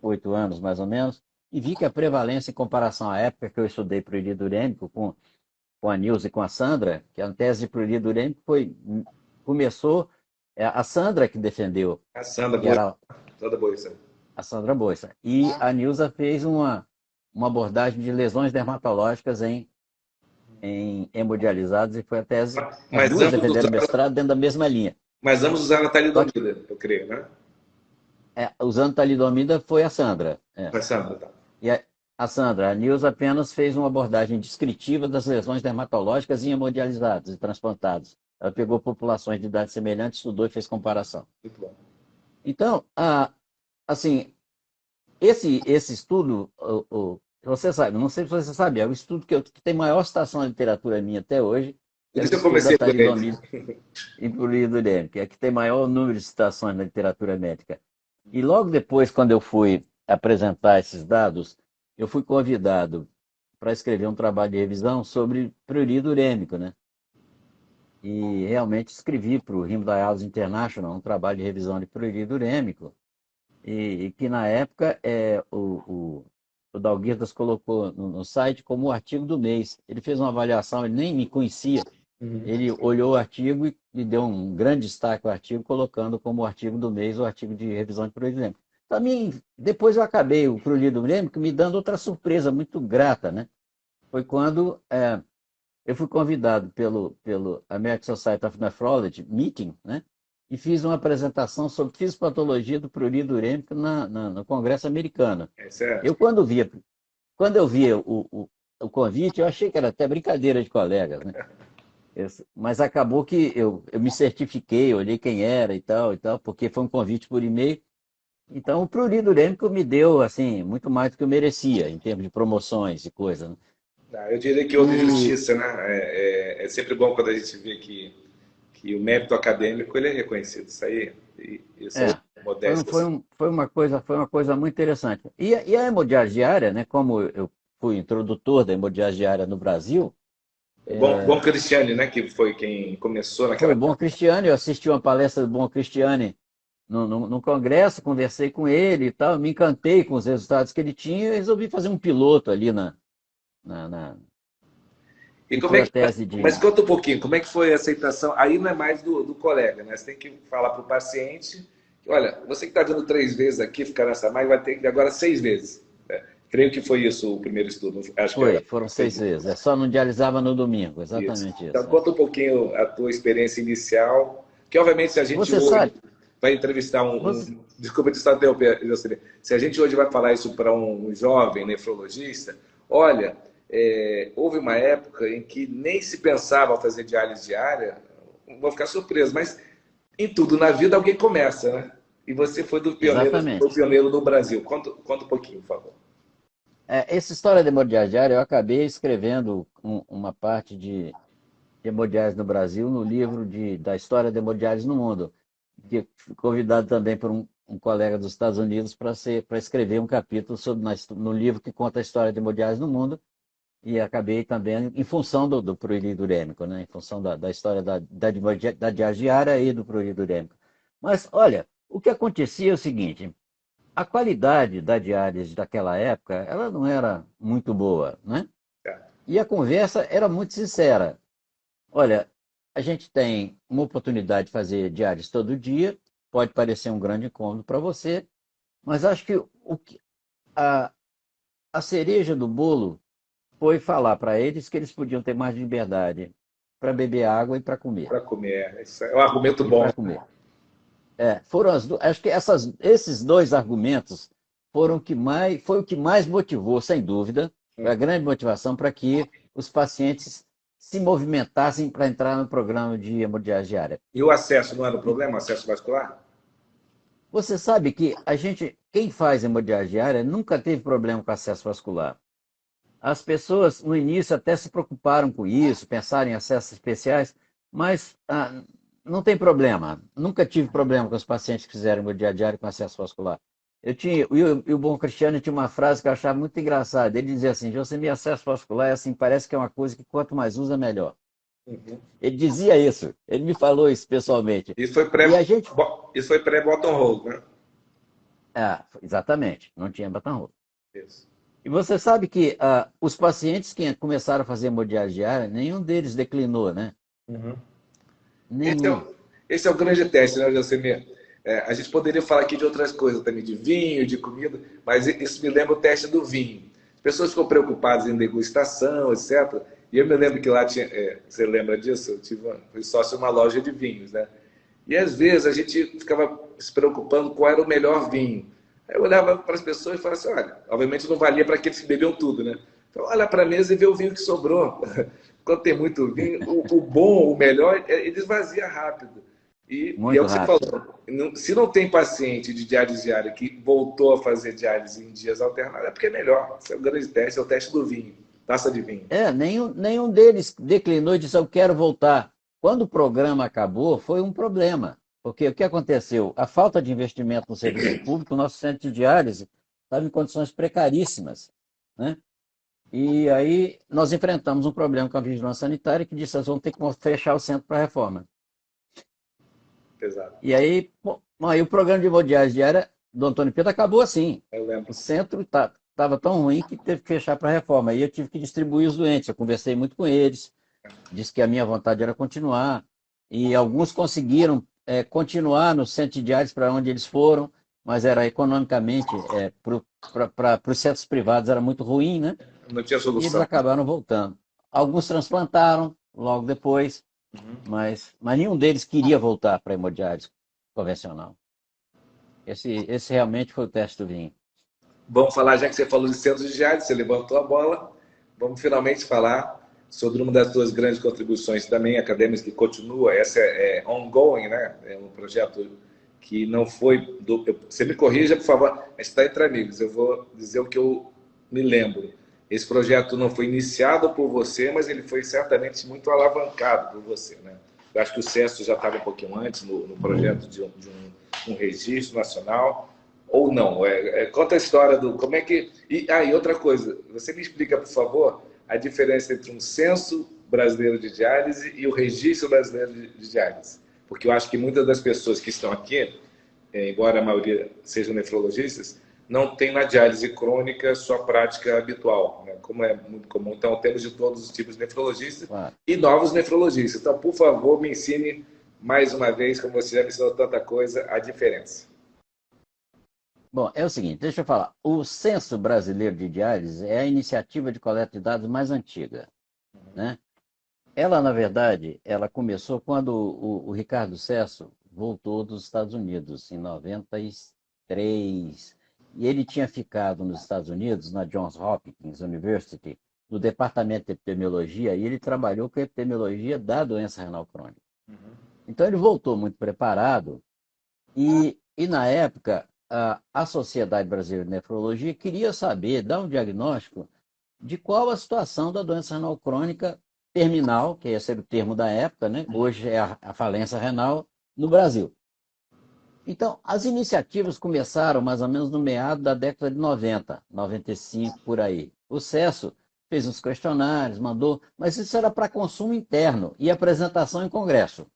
8 anos mais ou menos, e vi que a prevalência em comparação à época que eu estudei prurido urêmico com a Nilce e com a Sandra, que a tese de prurido urêmico começou, a Sandra que defendeu, A Sandra, que boa, era toda boa isso aí. a Sandra Boissa. E a Nilza fez uma abordagem de lesões dermatológicas em hemodializados e foi a tese, as Mas duas ambos defenderam usaram, mestrado dentro da mesma linha. mas ambos usaram a Só que talidomida, eu creio, né? usando talidomida foi a Sandra. Mas Sandra, tá. E a Sandra, a Nilza apenas fez uma abordagem descritiva das lesões dermatológicas em hemodializados e transplantados. Ela pegou populações de idade semelhante, estudou e fez comparação. Muito bom. Então, assim, esse estudo, você sabe, não sei se você sabe, é o estudo que tem maior citação na literatura minha até hoje, Por é o isso eu estudo da comecei por ele. talidomida e prurido urêmico, é que tem maior número de citações na literatura médica. E logo depois, quando eu fui apresentar esses dados, eu fui convidado para escrever um trabalho de revisão sobre prurido urêmico, né? E realmente escrevi para o Hemodialysis International um trabalho de revisão de prurido urêmico, e que na época o Dalguirdas colocou no site como o artigo do mês. Ele fez uma avaliação, ele nem me conhecia, Uhum. ele olhou o artigo e deu um grande destaque ao artigo, colocando como o artigo do mês o artigo de revisão de prurido urêmico. Também, depois eu acabei o prurido urêmico me dando outra surpresa muito grata, né? Foi quando eu fui convidado pelo American Society of Nephrology Meeting, né? E fiz uma apresentação sobre fisiopatologia do prurido urêmico no Congresso americano. Isso é. Quando eu vi o convite, eu achei que era até brincadeira de colegas, né? Mas acabou que eu me certifiquei, olhei quem era e tal, porque foi um convite por e-mail. Então, o prurido urêmico me deu, assim, muito mais do que eu merecia, em termos de promoções e coisa, né? Eu diria que houve E, justiça, né? É sempre bom quando a gente vê que o mérito acadêmico ele é reconhecido. Isso aí É, é modéstia. foi uma coisa muito interessante. E a hemodiálise diária, né, como eu fui introdutor da hemodiálise diária no Brasil, Bom Cristiane, né? Que foi quem começou foi naquela. o Bom Cristiane, eu assisti uma palestra do Bom Cristiane no congresso, conversei com ele e tal, me encantei com os resultados que ele tinha e resolvi fazer um piloto ali na, na- E que como é foi a que. tese Mas de... conta um pouquinho, como é que foi a aceitação? Aí não é mais do colega, né? Você tem que falar para o paciente que, olha, você que está vindo 3 vezes aqui, ficar nessa mais, vai ter que ir agora 6 vezes. Né? Creio que foi isso o primeiro estudo. Acho que era Foram 6 6 vezes. vezes, só não dialisava no domingo, Isso. exatamente Então, isso. conta um pouquinho a tua experiência inicial, que obviamente se a gente Você hoje sabe, vai entrevistar você, desculpa te estar interrompendo, Jocelyn. Se a gente hoje vai falar isso para um jovem nefrologista, olha, houve uma época em que nem se pensava fazer diálise diária, vou ficar surpreso, mas em tudo na vida alguém começa, né? E você foi foi exatamente. o pioneiro no Brasil. Conta um pouquinho, por favor. Essa história de hemodiálise diária, eu acabei escrevendo uma parte de hemodiálise no Brasil no livro da história da hemodiálise no mundo, que fui convidado também por um colega dos Estados Unidos para escrever um capítulo no livro que conta a história da hemodiálise no mundo, e acabei também em função do prurido urêmico, né? Em função da história da diálise diária e do prurido urêmico. Mas, olha, o que acontecia é o seguinte: a qualidade da diálise daquela época, ela não era muito boa, né? E a conversa era muito sincera. Olha, a gente tem uma oportunidade de fazer diálise todo dia, pode parecer um grande incômodo para você, mas acho que a, a cereja do bolo foi falar para eles que eles podiam ter mais liberdade para beber água e para comer. Para comer. Isso é um argumento E bom. para comer. Acho que esses dois argumentos foi o que mais motivou, sem dúvida, Foi a grande motivação para que os pacientes se movimentassem para entrar no programa de hemodiálise diária. E o acesso não era o problema, o acesso vascular? Você sabe que quem faz hemodiálise diária nunca teve problema com acesso vascular. As pessoas, no início, até se preocuparam com isso, pensaram em acessos especiais, mas não tem problema. Nunca tive problema com os pacientes que fizeram hemodiálise diária com acesso vascular. E o Bom Cristiano tinha uma frase que eu achava muito engraçada. Ele dizia assim: Josemir, acesso vascular é assim, parece que é uma coisa que quanto mais usa, melhor. Uhum. Ele dizia isso. Ele me falou isso pessoalmente. Isso foi pré-bottom hold, né? Exatamente. Não tinha buttonhole. Isso. E você sabe que os pacientes que começaram a fazer hemodiálise diária, nenhum deles declinou, né? Uhum. Nenhum. Esse é o grande teste, né, Josemir? A gente poderia falar aqui de outras coisas também, de vinho, de comida, mas isso me lembra o teste do vinho. As pessoas ficam preocupadas em degustação, etc. E eu me lembro que lá tinha... você lembra disso? Fui sócio de uma loja de vinhos, né? E às vezes a gente ficava se preocupando qual era o melhor vinho. Aí eu olhava para as pessoas e falava assim, olha, obviamente não valia para aqueles que bebiam tudo, né? Então olha para a mesa e vê o vinho que sobrou. Quando tem muito vinho, o bom, o melhor, ele esvazia rápido. E é o que você falou. Se não tem paciente de diálise diária que voltou a fazer diálise em dias alternados, é porque é melhor. Esse é o grande teste, é o teste do vinho. Taça de vinho. Nenhum deles declinou e disse, eu quero voltar. Quando o programa acabou, foi um problema. Porque o que aconteceu? A falta de investimento no serviço público, o nosso centro de diálise estava em condições precaríssimas, né? E aí nós enfrentamos um problema com a vigilância sanitária que disse, nós vamos ter que fechar o centro para a reforma. Pesado. E aí, o programa de hemodiálise diária do Antônio Pedro acabou assim. Eu lembro. O centro estava tão ruim que teve que fechar para a reforma. E eu tive que distribuir os doentes. Eu conversei muito com eles, disse que a minha vontade era continuar. E alguns conseguiram continuar no centro de diálise para onde eles foram, mas era economicamente, para os centros privados era muito ruim, né? Não tinha solução. E eles acabaram voltando. Alguns transplantaram logo depois, mas nenhum deles queria voltar para a hemodiálise convencional. Esse realmente foi o teste do vinho. Vamos falar, já que você falou de centro de diálise, você levantou a bola, vamos finalmente falar sobre uma das suas grandes contribuições também acadêmicas que continua. Essa é ongoing, né? É um projeto que não foi... Você me corrija, por favor. A gente está entre amigos. Eu vou dizer o que eu me lembro. Esse projeto não foi iniciado por você, mas ele foi certamente muito alavancado por você, né? Eu acho que o CESTO já estava um pouquinho antes no projeto de um registro nacional, ou não. Conta a história do... Como é que... E outra coisa. Você me explica, por favor, a diferença entre um censo brasileiro de diálise e o registro brasileiro de diálise. Porque eu acho que muitas das pessoas que estão aqui, embora a maioria sejam nefrologistas, não tem na diálise crônica sua prática habitual, né? Como é muito comum. Então, temos de todos os tipos de nefrologistas e novos nefrologistas. Então, por favor, me ensine mais uma vez, como você já me ensinou tanta coisa, a diferença. Bom, é o seguinte, deixa eu falar. O Censo Brasileiro de Diálise é a iniciativa de coleta de dados mais antiga, né? Ela, na verdade, ela começou quando o Ricardo Sesso voltou dos Estados Unidos, em 93. E ele tinha ficado nos Estados Unidos, na Johns Hopkins University, no departamento de epidemiologia, e ele trabalhou com a epidemiologia da doença renal crônica. Então, ele voltou muito preparado, e na época, a Sociedade Brasileira de Nefrologia queria saber, dar um diagnóstico de qual a situação da doença renal crônica terminal, que esse era o termo da época, né? Hoje é a falência renal, no Brasil. Então, as iniciativas começaram mais ou menos no meado da década de 90, 95, por aí. O CESO fez uns questionários, mandou, mas isso era para consumo interno e apresentação em congresso.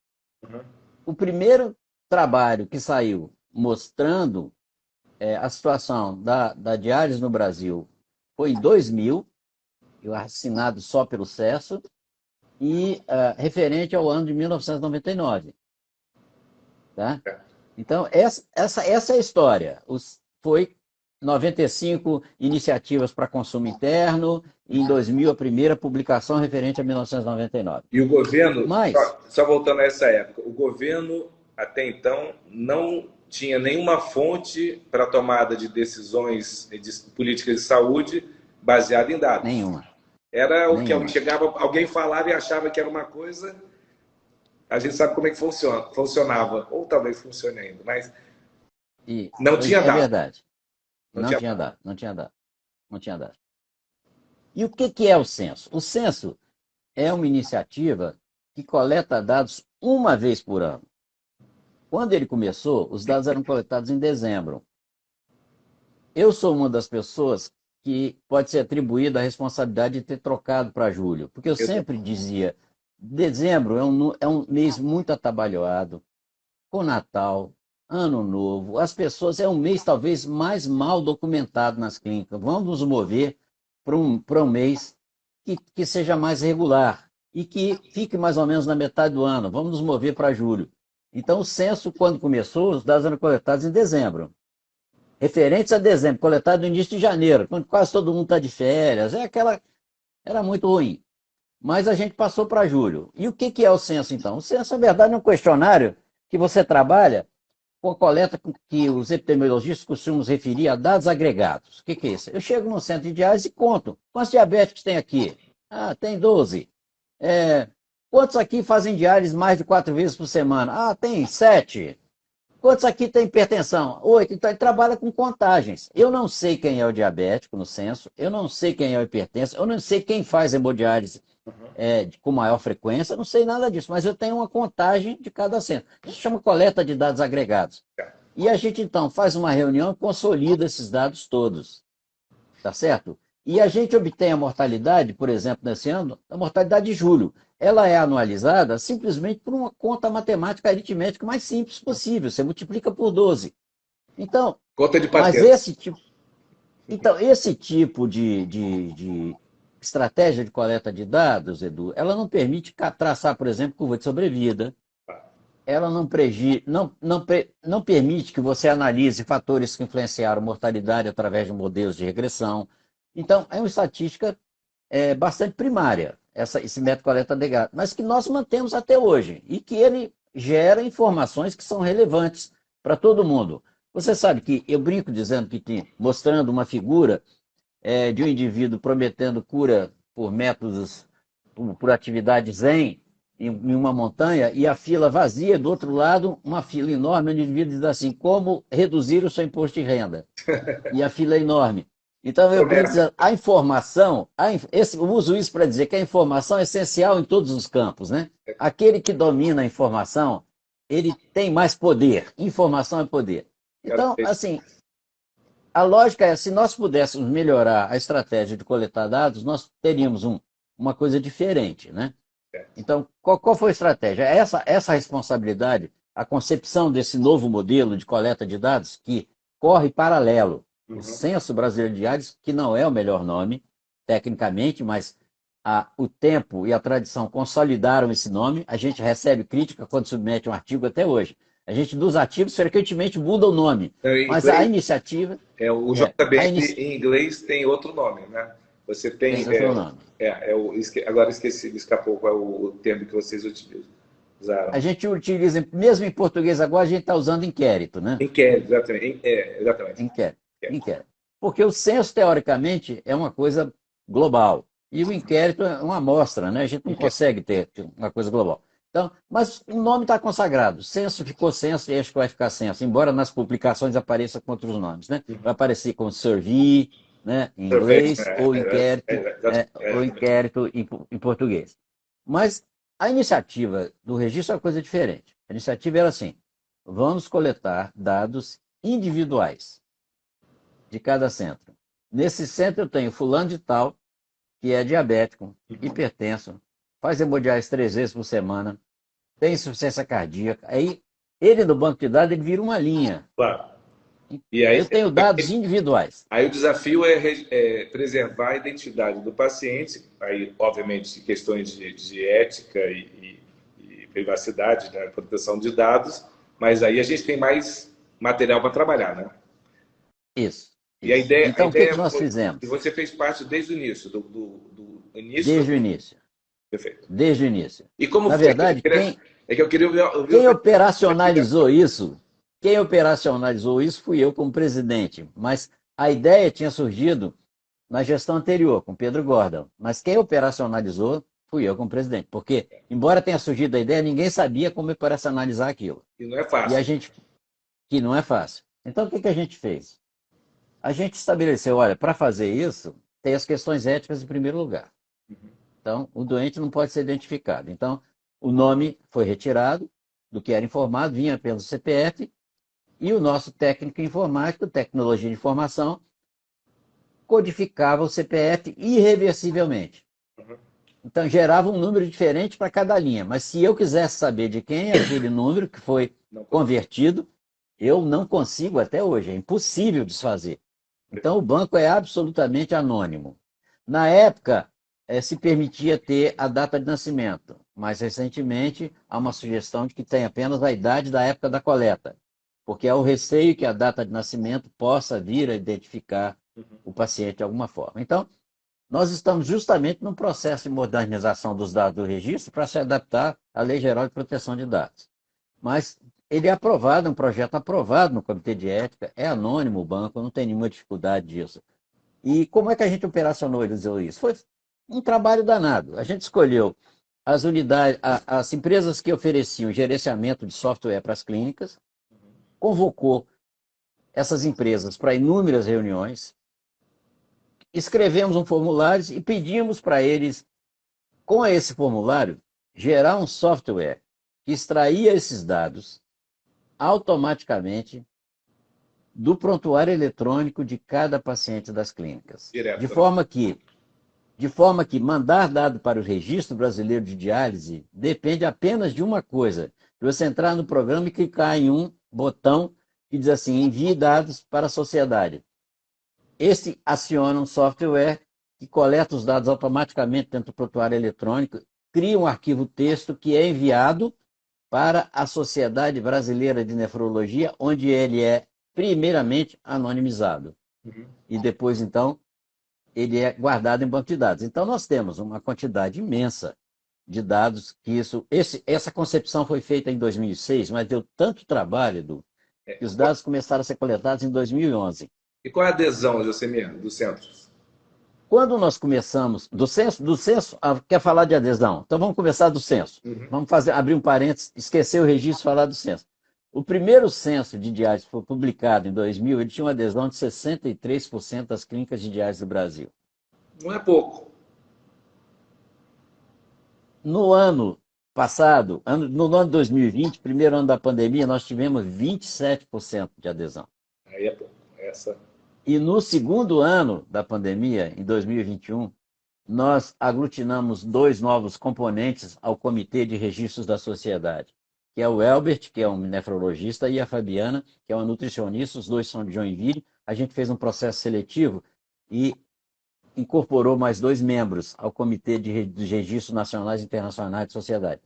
O primeiro trabalho que saiu mostrando a situação da diálise no Brasil foi em 2000, assinado só pelo CESO, e referente ao ano de 1999. Tá? Então, essa é a história. Foi 95 iniciativas para consumo interno, e em 2000 a primeira publicação referente a 1999. E o governo, só voltando a essa época, o governo até então não tinha nenhuma fonte para tomada de decisões de políticas de saúde baseado em dados. Nenhuma. Era o Nenhuma. que chegava, alguém falava e achava que era uma coisa, a gente sabe como é que funcionava, ou talvez funcione ainda, mas não tinha É dado. verdade. Não tinha dado, não tinha dado, não tinha dado. E o que é o censo? O censo é uma iniciativa que coleta dados uma vez por ano. Quando ele começou, os dados eram coletados em dezembro. Eu sou uma das pessoas que pode ser atribuída a responsabilidade de ter trocado para julho, porque eu sempre dizia, dezembro é um mês muito atabalhoado, com Natal, Ano Novo, as pessoas, é um mês talvez mais mal documentado nas clínicas. Vamos nos mover para um mês que seja mais regular e que fique mais ou menos na metade do ano. Vamos nos mover para julho. Então, o censo, quando começou, os dados eram coletados em dezembro. Referentes a dezembro, coletado no início de janeiro, quando quase todo mundo está de férias. Era muito ruim. Mas a gente passou para julho. E o que é o censo, então? O censo, na verdade, é um questionário que você trabalha com a coleta que os epidemiologistas costumam referir a dados agregados. O que é isso? Eu chego num centro de diálise e conto. Quantos diabéticos tem aqui? Ah, tem 12. Quantos aqui fazem diálise mais de 4 vezes por semana? Ah, tem 7. Quantos aqui tem hipertensão? 8. Então, ele trabalha com contagens. Eu não sei quem é o diabético no censo, eu não sei quem é o hipertenso, eu não sei quem faz hemodiálise com maior frequência, eu não sei nada disso, mas eu tenho uma contagem de cada centro. Isso chama coleta de dados agregados. E a gente, então, faz uma reunião e consolida esses dados todos. Tá certo? E a gente obtém a mortalidade, por exemplo, nesse ano, a mortalidade de julho. Ela é anualizada simplesmente por uma conta matemática aritmética mais simples possível. Você multiplica por 12. Então, Conta de mas patente. esse tipo de estratégia de coleta de dados, Edu, ela não permite traçar, por exemplo, curva de sobrevida. Ela não permite que você analise fatores que influenciaram mortalidade através de modelos de regressão. Então, é uma estatística bastante primária, esse método coleta de dados, mas que nós mantemos até hoje e que ele gera informações que são relevantes para todo mundo. Você sabe que eu brinco dizendo que mostrando uma figura de um indivíduo prometendo cura por métodos, por atividade zen, em uma montanha, e a fila vazia, do outro lado, uma fila enorme, onde o indivíduo diz assim, como reduzir o seu imposto de renda? E a fila é enorme. Então, eu brinco dizendo, a informação, eu uso isso para dizer que a informação é essencial em todos os campos, né? Aquele que domina a informação, ele tem mais poder. Informação é poder. Então, assim, a lógica é, se nós pudéssemos melhorar a estratégia de coletar dados, nós teríamos uma coisa diferente, né? Então, qual foi a estratégia? Essa responsabilidade, a concepção desse novo modelo de coleta de dados que corre paralelo. O Censo Brasileiro de Diálise, que não é o melhor nome, tecnicamente, mas o tempo e a tradição consolidaram esse nome. A gente recebe crítica quando submete um artigo até hoje. A gente, dos artigos, frequentemente muda o nome. Mas a iniciativa... O JBN em inglês tem outro nome, né? Você tem outro nome. Agora escapou qual é o termo que vocês usaram. A gente utiliza, mesmo em português agora, a gente está usando inquérito, né? Inquérito, exatamente. Exatamente. Inquérito. Porque o censo, teoricamente, é uma coisa global. E o inquérito é uma amostra, né? A gente não consegue ter uma coisa global. Então, mas o nome está consagrado. Censo ficou censo e acho que vai ficar censo, embora nas publicações apareça com outros nomes, né? Vai aparecer como survey, né, em inglês, ou inquérito em português. Mas a iniciativa do registro é uma coisa diferente. A iniciativa era assim, vamos coletar dados individuais de cada centro. Nesse centro eu tenho fulano de tal, que é diabético, hipertenso, faz hemodiálise 3 vezes por semana, tem insuficiência cardíaca. Aí, ele no banco de dados, ele vira uma linha. Claro. E aí, eu tenho dados individuais. Aí o desafio é preservar a identidade do paciente, aí, obviamente, questões de ética e privacidade, né, proteção de dados, mas aí a gente tem mais material para trabalhar, né? Isso. E a ideia, então, o que nós fizemos? E você fez parte desde o início, do início? Desde o início. Perfeito. Desde o início. E como Na foi verdade, quem operacionalizou isso, fui eu como presidente, mas a ideia tinha surgido na gestão anterior, com Pedro Gordon. Mas quem operacionalizou fui eu como presidente. Porque, embora tenha surgido a ideia, ninguém sabia como operacionalizar aquilo. E não é E a fácil. gente, que não é fácil. Então, o que a gente fez? A gente estabeleceu, olha, para fazer isso, tem as questões éticas em primeiro lugar. Então, o doente não pode ser identificado. Então, o nome foi retirado do que era informado, vinha pelo CPF, e o nosso técnico informático, tecnologia de informação, codificava o CPF irreversivelmente. Então, gerava um número diferente para cada linha. Mas se eu quisesse saber de quem é aquele número que foi convertido, eu não consigo até hoje. É impossível desfazer. Então, o banco é absolutamente anônimo. Na época, se permitia ter a data de nascimento. Mais recentemente, há uma sugestão de que tenha apenas a idade da época da coleta, porque há o receio que a data de nascimento possa vir a identificar o paciente de alguma forma. Então, nós estamos justamente no processo de modernização dos dados do registro para se adaptar à Lei Geral de Proteção de Dados. Mas ele é aprovado, é um projeto aprovado no Comitê de Ética, é anônimo o banco, não tem nenhuma dificuldade disso. E como é que a gente operacionalizou isso? Foi um trabalho danado. A gente escolheu as unidades, as empresas que ofereciam gerenciamento de software para as clínicas, convocou essas empresas para inúmeras reuniões, escrevemos um formulário e pedimos para eles, com esse formulário, gerar um software que extraía esses dados automaticamente do prontuário eletrônico de cada paciente das clínicas. Direto. De forma que mandar dado para o Registro Brasileiro de Diálise depende apenas de uma coisa: de você entrar no programa e clicar em um botão que diz assim, envie dados para a sociedade. Esse aciona um software que coleta os dados automaticamente dentro do prontuário eletrônico, cria um arquivo texto que é enviado para a Sociedade Brasileira de Nefrologia, onde ele é primeiramente anonimizado. E depois, então, ele é guardado em banco de dados. Então, nós temos uma quantidade imensa de dados que essa concepção foi feita em 2006, mas deu tanto trabalho, Edu, que os dados começaram a ser coletados em 2011. E qual é a adesão, Josemir, dos centros? Quando nós começamos, do censo, quer falar de adesão? Então vamos começar do censo. Vamos abrir um parênteses, esquecer o registro e falar do censo. O primeiro censo de diálise foi publicado em 2000, ele tinha uma adesão de 63% das clínicas de diálise do Brasil. Não é pouco. No ano passado, no ano de 2020, primeiro ano da pandemia, nós tivemos 27% de adesão. Aí é pouco. E no segundo ano da pandemia, em 2021, nós aglutinamos 2 novos componentes ao Comitê de Registros da Sociedade, que é o Elbert, que é um nefrologista, e a Fabiana, que é uma nutricionista, os 2 são de Joinville. A gente fez um processo seletivo e incorporou mais 2 membros ao Comitê de Registros Nacionais e Internacionais de Sociedade.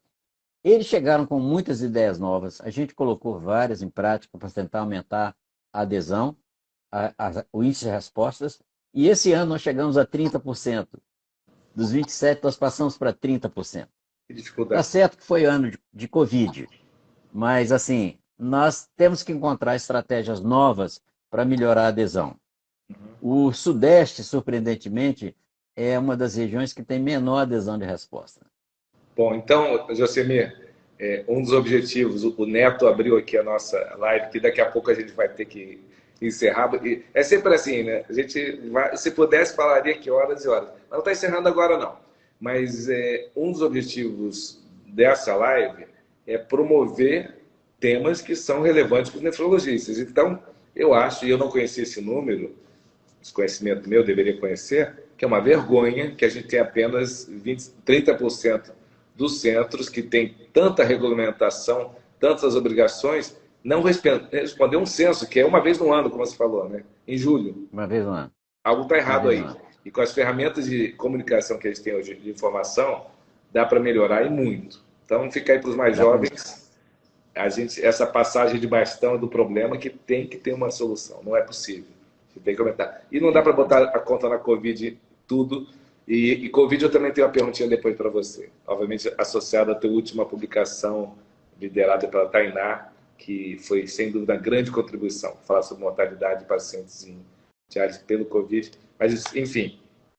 Eles chegaram com muitas ideias novas, a gente colocou várias em prática para tentar aumentar a adesão, o índice de respostas, e esse ano nós chegamos a 30%. Dos 27%, nós passamos para 30%. Que dificuldade. Tá certo que foi ano de Covid, mas, assim, nós temos que encontrar estratégias novas para melhorar a adesão. O Sudeste, surpreendentemente, é uma das regiões que tem menor adesão de resposta. Bom, então, Josemir, um dos objetivos, o Neto abriu aqui a nossa live, que daqui a pouco a gente vai ter que encerrar. É sempre assim, né? A gente vai, se pudesse, falaria aqui horas e horas. Não está encerrando agora, não. Mas um dos objetivos dessa live é promover temas que são relevantes para os nefrologistas. Então, eu acho, e eu não conhecia esse número, desconhecimento meu, deveria conhecer, que é uma vergonha que a gente tem apenas 30% dos centros que tem tanta regulamentação, tantas obrigações, não responder um censo, que é uma vez no ano, como você falou, né? Em julho. Uma vez no ano. Algo está errado aí. E com as ferramentas de comunicação que a gente tem hoje, de informação, dá para melhorar e muito. Então, fica aí para os mais jovens, essa passagem de bastão do problema que tem que ter uma solução. Não é possível. Você tem que comentar. E não dá para botar a conta na Covid tudo. E Covid eu também tenho uma perguntinha depois para você. Obviamente, associada à tua última publicação, liderada pela Tainá, que foi, sem dúvida, uma grande contribuição. Falar sobre mortalidade de pacientes em diálise pelo Covid. Mas, enfim,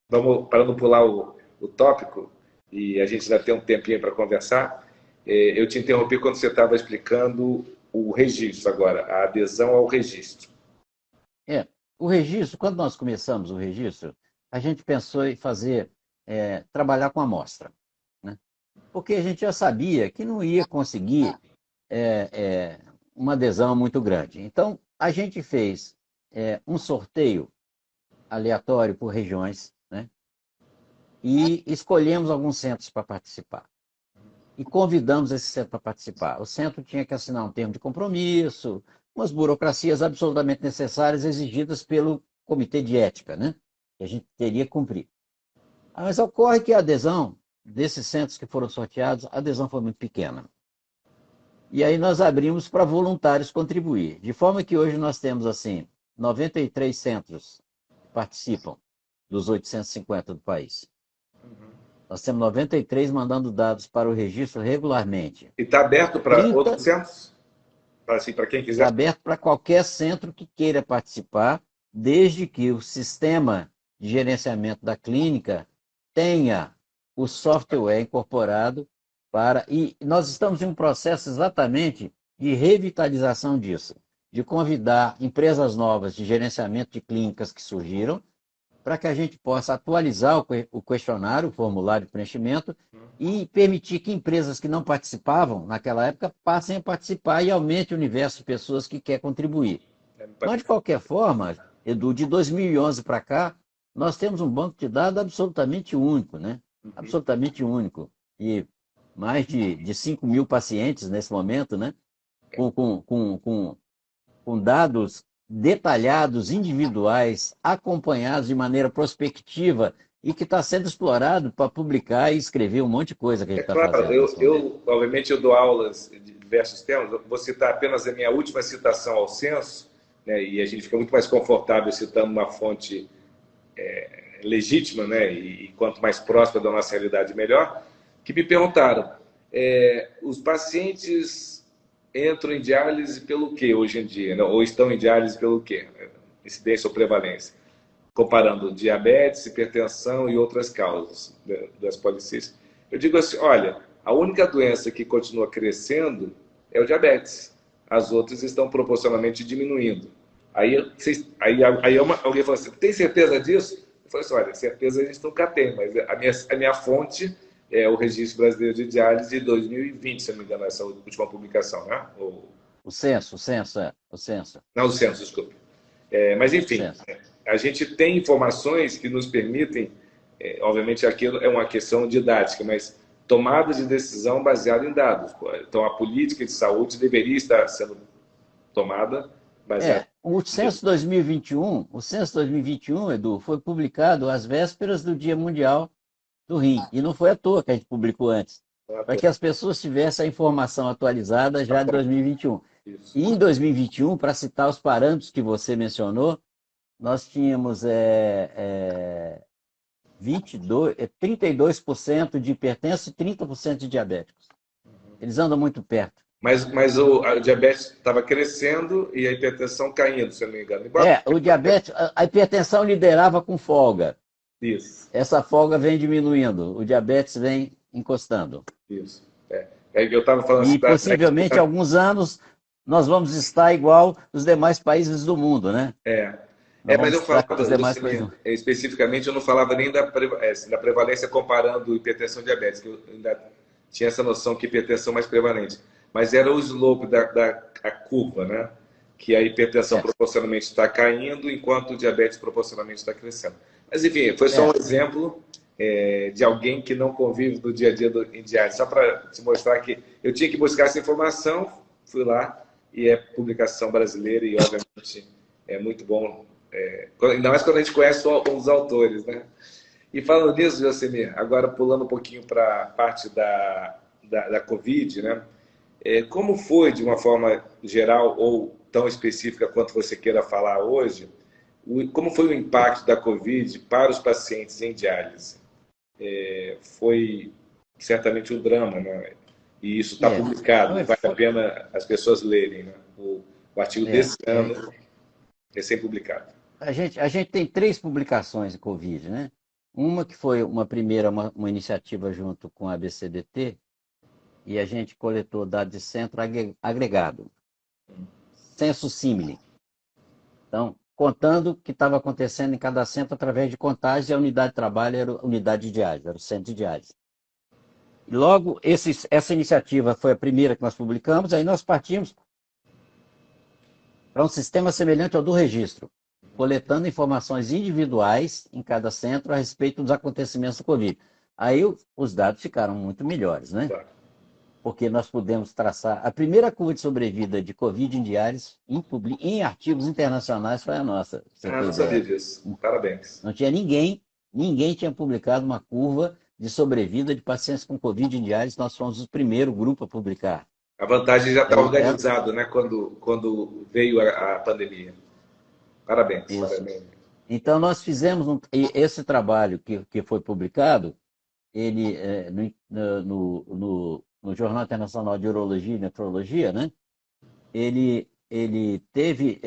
vamos, para não pular o tópico, e a gente ainda tem um tempinho para conversar, eu te interrompi quando você estava explicando o registro agora, a adesão ao registro. O registro, quando nós começamos o registro, a gente pensou em fazer, trabalhar com amostra, né? Porque a gente já sabia que não ia conseguir uma adesão muito grande. Então, a gente fez um sorteio aleatório por regiões, né? E escolhemos alguns centros para participar. E convidamos esse centro para participar. O centro tinha que assinar um termo de compromisso, umas burocracias absolutamente necessárias exigidas pelo Comitê de Ética, né? Que a gente teria que cumprir. Mas ocorre que a adesão desses centros que foram sorteados, a adesão foi muito pequena. E aí nós abrimos para voluntários contribuir. De forma que hoje nós temos, assim, 93 centros que participam dos 850 do país. Nós temos 93 mandando dados para o registro regularmente. E está aberto para 30 outros centros? Assim, para quem quiser? Está aberto para qualquer centro que queira participar, desde que o sistema de gerenciamento da clínica tenha o software incorporado para... E nós estamos em um processo exatamente de revitalização disso, de convidar empresas novas de gerenciamento de clínicas que surgiram, para que a gente possa atualizar o questionário, o formulário de preenchimento, e permitir que empresas que não participavam naquela época passem a participar e aumente o universo de pessoas que quer contribuir. Mas, de qualquer forma, Edu, de 2011 para cá, nós temos um banco de dados absolutamente único, né? Absolutamente único. E mais de 5 mil pacientes nesse momento, né? Com dados detalhados, individuais, acompanhados de maneira prospectiva e que está sendo explorado para publicar e escrever um monte de coisa que a gente está Claro, fazendo. obviamente, eu dou aulas de diversos temas. Vou citar apenas a minha última citação ao censo, né, e a gente fica muito mais confortável citando uma fonte legítima, né, e quanto mais próxima da nossa realidade, melhor, que me perguntaram, os pacientes entram em diálise pelo quê hoje em dia? Né? Ou estão em diálise pelo quê? Incidência ou prevalência? Comparando diabetes, hipertensão e outras causas das polícias. Eu digo assim, olha, a única doença que continua crescendo é o diabetes. As outras estão proporcionalmente diminuindo. Aí alguém falou assim, tem certeza disso? Eu falei assim, olha, certeza a gente nunca tem, mas a minha fonte é o Registro Brasileiro de Diálise de 2020, se não me engano, essa última publicação, né? O censo. Não, o censo, desculpe. Mas, enfim, a gente tem informações que nos permitem, obviamente aquilo é uma questão didática, mas tomada de decisão baseada em dados. Então, a política de saúde deveria estar sendo tomada baseada... O censo 2021, Edu, foi publicado às vésperas do Dia Mundial do Rim. E não foi à toa que a gente publicou antes, para que as pessoas tivessem a informação atualizada já de 2021. Isso. E em 2021, para citar os parâmetros que você mencionou, nós tínhamos 32% de hipertensos e 30% de diabéticos. Eles andam muito perto. Mas a diabetes estava crescendo e a hipertensão caindo, se eu não me engano. O diabetes, a hipertensão liderava com folga. Isso. Essa folga vem diminuindo, o diabetes vem encostando. Isso. Eu estava falando E possivelmente, em alguns anos, nós vamos estar igual os demais países do mundo, né? Mas eu falava, especificamente, eu não falava nem da prevalência comparando hipertensão e diabetes, que eu ainda tinha essa noção que hipertensão é mais prevalente. Mas era o slope da curva, né? Que a hipertensão proporcionalmente está caindo, enquanto o diabetes proporcionalmente está crescendo. Mas, enfim, foi só um exemplo de alguém que não convive no dia a dia em diário. Só para te mostrar que eu tinha que buscar essa informação, fui lá, e é publicação brasileira, e, obviamente, é muito bom. Ainda mais quando a gente conhece os autores, né? E falando nisso, Josemir, agora pulando um pouquinho para a parte da Covid, né? Como foi, de uma forma geral ou tão específica quanto você queira falar hoje, como foi o impacto da Covid para os pacientes em diálise? Foi certamente um drama, né? E isso está publicado, vale a pena as pessoas lerem, né? O artigo desse ano, recém-publicado. a gente tem 3 publicações de Covid, né? Uma que foi uma primeira, uma iniciativa junto com a ABCDT, e a gente coletou dados de centro agregado, censo simile. Então, contando o que estava acontecendo em cada centro através de contagem, e a unidade de trabalho era a unidade de diálise, era o centro de diálise. E logo, essa iniciativa foi a primeira que nós publicamos, aí nós partimos para um sistema semelhante ao do registro, coletando informações individuais em cada centro a respeito dos acontecimentos do Covid. Aí os dados ficaram muito melhores, né? Claro. Porque nós pudemos traçar. A primeira curva de sobrevida de Covid em diários, em artigos internacionais, foi a nossa. Não sabia disso. Parabéns. Não tinha ninguém tinha publicado uma curva de sobrevida de pacientes com Covid em diários, nós fomos o primeiro grupo a publicar. A vantagem já está organizada, né? Quando veio a pandemia. Parabéns. Isso. Parabéns. Então, nós fizemos esse trabalho que foi publicado, ele no Jornal Internacional de Urologia e Nefrologia, né? Ele teve,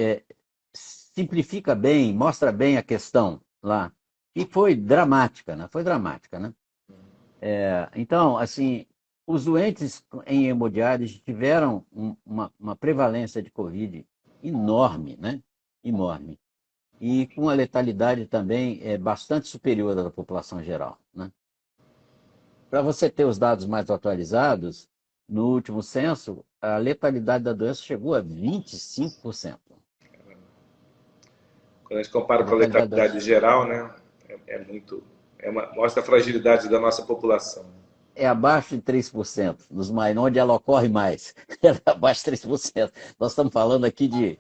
simplifica bem, mostra bem a questão lá, que foi dramática, né? Foi dramática, né? Então, assim, os doentes em hemodiálise tiveram uma prevalência de Covid enorme, né? Enorme. E com a letalidade também bastante superior à da população geral, né? Para você ter os dados mais atualizados, no último censo, a letalidade da doença chegou a 25%. Quando a gente compara com a letalidade geral, né? Mostra a fragilidade da nossa população. É abaixo de 3%, onde ela ocorre mais. Ela é abaixo de 3%. Nós estamos falando aqui de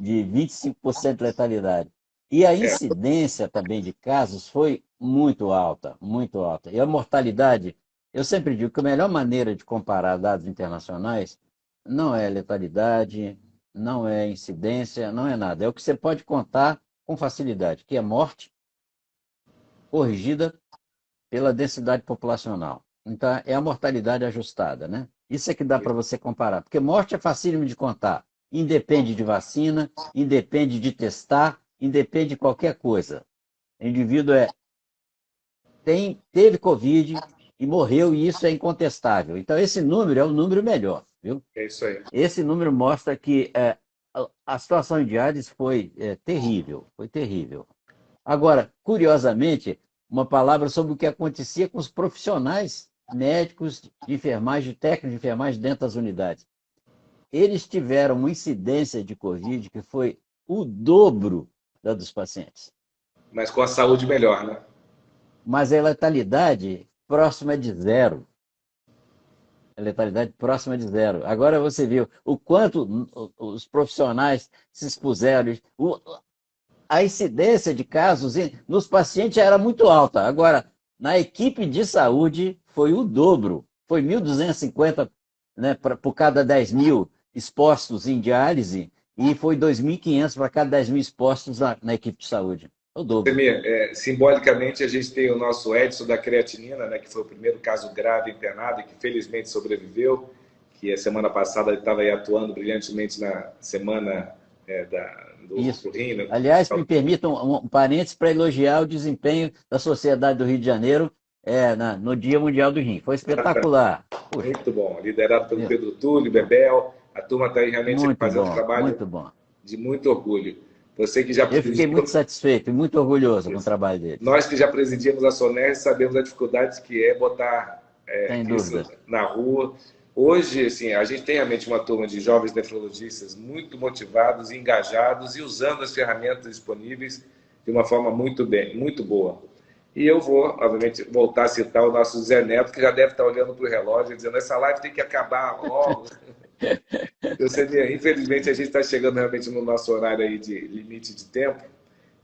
25% de letalidade. E a incidência também de casos foi muito alta, muito alta. E a mortalidade, eu sempre digo que a melhor maneira de comparar dados internacionais não é letalidade, não é incidência, não é nada. É o que você pode contar com facilidade, que é morte corrigida pela densidade populacional. Então, é a mortalidade ajustada, né? Isso é que dá para você comparar, porque morte é facílimo de contar. Independe de vacina, independe de testar, independe de qualquer coisa. O indivíduo teve Covid e morreu, e isso é incontestável. Então, esse número é o número melhor, viu? É isso aí. Esse número mostra que a situação em diálise foi terrível, foi terrível. Agora, curiosamente, uma palavra sobre o que acontecia com os profissionais médicos de enfermagem, técnicos de enfermagem dentro das unidades. Eles tiveram uma incidência de Covid que foi o dobro da dos pacientes. Mas com a saúde melhor, né? Mas a letalidade próxima de zero. A letalidade próxima de zero. Agora você viu o quanto os profissionais se expuseram. A incidência de casos nos pacientes já era muito alta. Agora, na equipe de saúde, foi o dobro. Foi 1.250, né, por cada 10 mil expostos em diálise, e foi 2.500 para cada 10 mil expostos na equipe de saúde. O dobro. Simbolicamente, a gente tem o nosso Edson da creatinina, né, que foi o primeiro caso grave internado e que felizmente sobreviveu, que a semana passada ele estava aí atuando brilhantemente na semana do rim. Né? Aliás, me permitam um parênteses para elogiar o desempenho da Sociedade do Rio de Janeiro no Dia Mundial do Rim. Foi espetacular. Muito bom. Liderado pelo Pedro Túlio, Bebel. A turma está aí realmente fazendo um trabalho de muito orgulho. Você que já Eu fiquei muito satisfeito e muito orgulhoso com o trabalho dele. Nós que já presidimos a Soner sabemos a dificuldade que é botar isso na rua. Hoje, assim, a gente tem realmente uma turma de jovens nefrologistas muito motivados, engajados e usando as ferramentas disponíveis de uma forma muito boa. E eu vou, obviamente, voltar a citar o nosso Zé Neto, que já deve estar olhando para o relógio e dizendo: essa live tem que acabar logo. Infelizmente, a gente está chegando realmente no nosso horário aí de limite de tempo.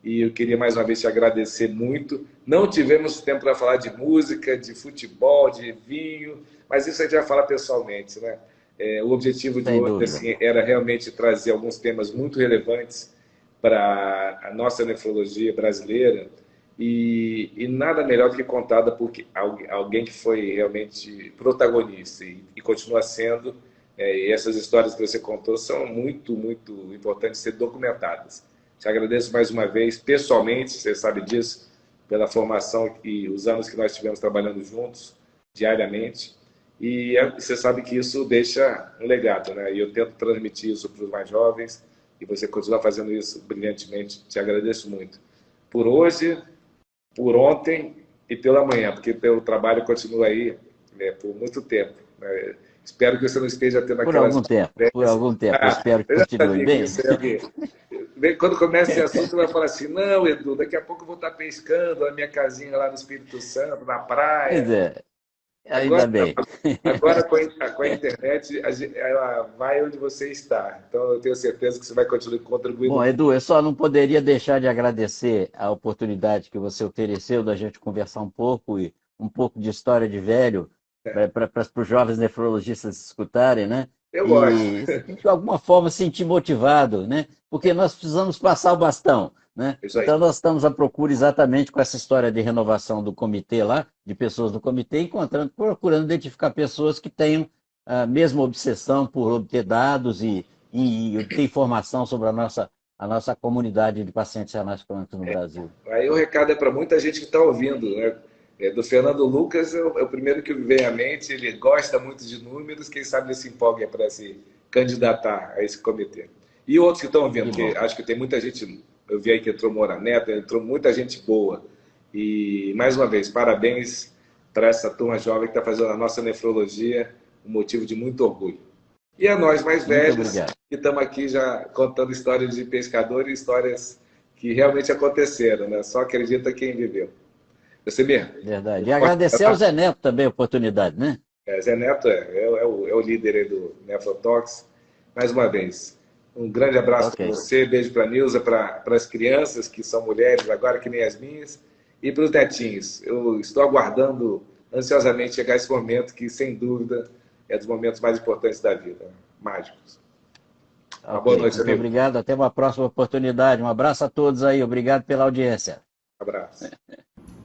E eu queria mais uma vez te agradecer muito. Não tivemos tempo para falar de música, de futebol, de vinho, mas isso a gente vai falar pessoalmente, né? O objetivo de hoje assim, era realmente trazer alguns temas muito relevantes para a nossa nefrologia brasileira e nada melhor do que contada por alguém que foi realmente protagonista e continua sendo. E essas histórias que você contou são muito, muito importantes de ser documentadas. Te agradeço mais uma vez, pessoalmente, você sabe disso, pela formação e os anos que nós tivemos trabalhando juntos, diariamente. E você sabe que isso deixa um legado, né? E eu tento transmitir isso para os mais jovens, e você continua fazendo isso brilhantemente. Te agradeço muito. Por hoje, por ontem e pelo amanhã, porque teu trabalho continua aí, né, por muito tempo, né? Espero que você não esteja tendo aquelas... Por algum tempo, eu espero que continue bem. Quando começa esse assunto, você vai falar assim, não, Edu, daqui a pouco eu vou estar pescando na minha casinha lá no Espírito Santo, na praia. Pois é, ainda bem. Agora com a internet, ela vai onde você está. Então, eu tenho certeza que você vai continuar contribuindo. Bom, Edu, eu só não poderia deixar de agradecer a oportunidade que você ofereceu da gente conversar um pouco e um pouco de história de velho para os jovens nefrologistas escutarem, né? Eu gosto. E de alguma forma sentir motivado, né? Porque nós precisamos passar o bastão, né? Então nós estamos à procura exatamente com essa história de renovação do comitê lá, de pessoas do comitê, procurando identificar pessoas que tenham a mesma obsessão por obter dados e obter informação sobre a nossa comunidade de pacientes renais crônicos no Brasil. Aí o recado é para muita gente que está ouvindo, né? Do Fernando Lucas é o primeiro que me vem à mente, ele gosta muito de números, quem sabe ele se empolga para se candidatar a esse comitê. E outros que estão ouvindo, porque acho que tem muita gente, eu vi aí que entrou Moura Neto, entrou muita gente boa. E, mais uma vez, parabéns para essa turma jovem que está fazendo a nossa nefrologia um motivo de muito orgulho. E a nós mais velhos, que estamos aqui já contando histórias de pescadores, histórias que realmente aconteceram, né? Só acredita quem viveu. Você mesmo. Verdade. E agradecer ao Zé Neto também a oportunidade, né? Zé Neto é o líder aí do Nefrotox. Mais uma vez, um grande abraço para você, beijo para a Nilza, para as crianças que são mulheres agora, que nem as minhas, e para os netinhos. Eu estou aguardando ansiosamente chegar esse momento que, sem dúvida, é dos momentos mais importantes da vida, mágicos. Uma boa noite, muito obrigado, até uma próxima oportunidade. Um abraço a todos aí, obrigado pela audiência. Um abraço.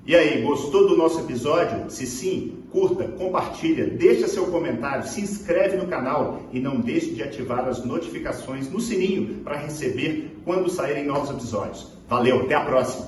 E aí, gostou do nosso episódio? Se sim, curta, compartilha, deixa seu comentário, se inscreve no canal e não deixe de ativar as notificações no sininho para receber quando saírem novos episódios. Valeu, até a próxima!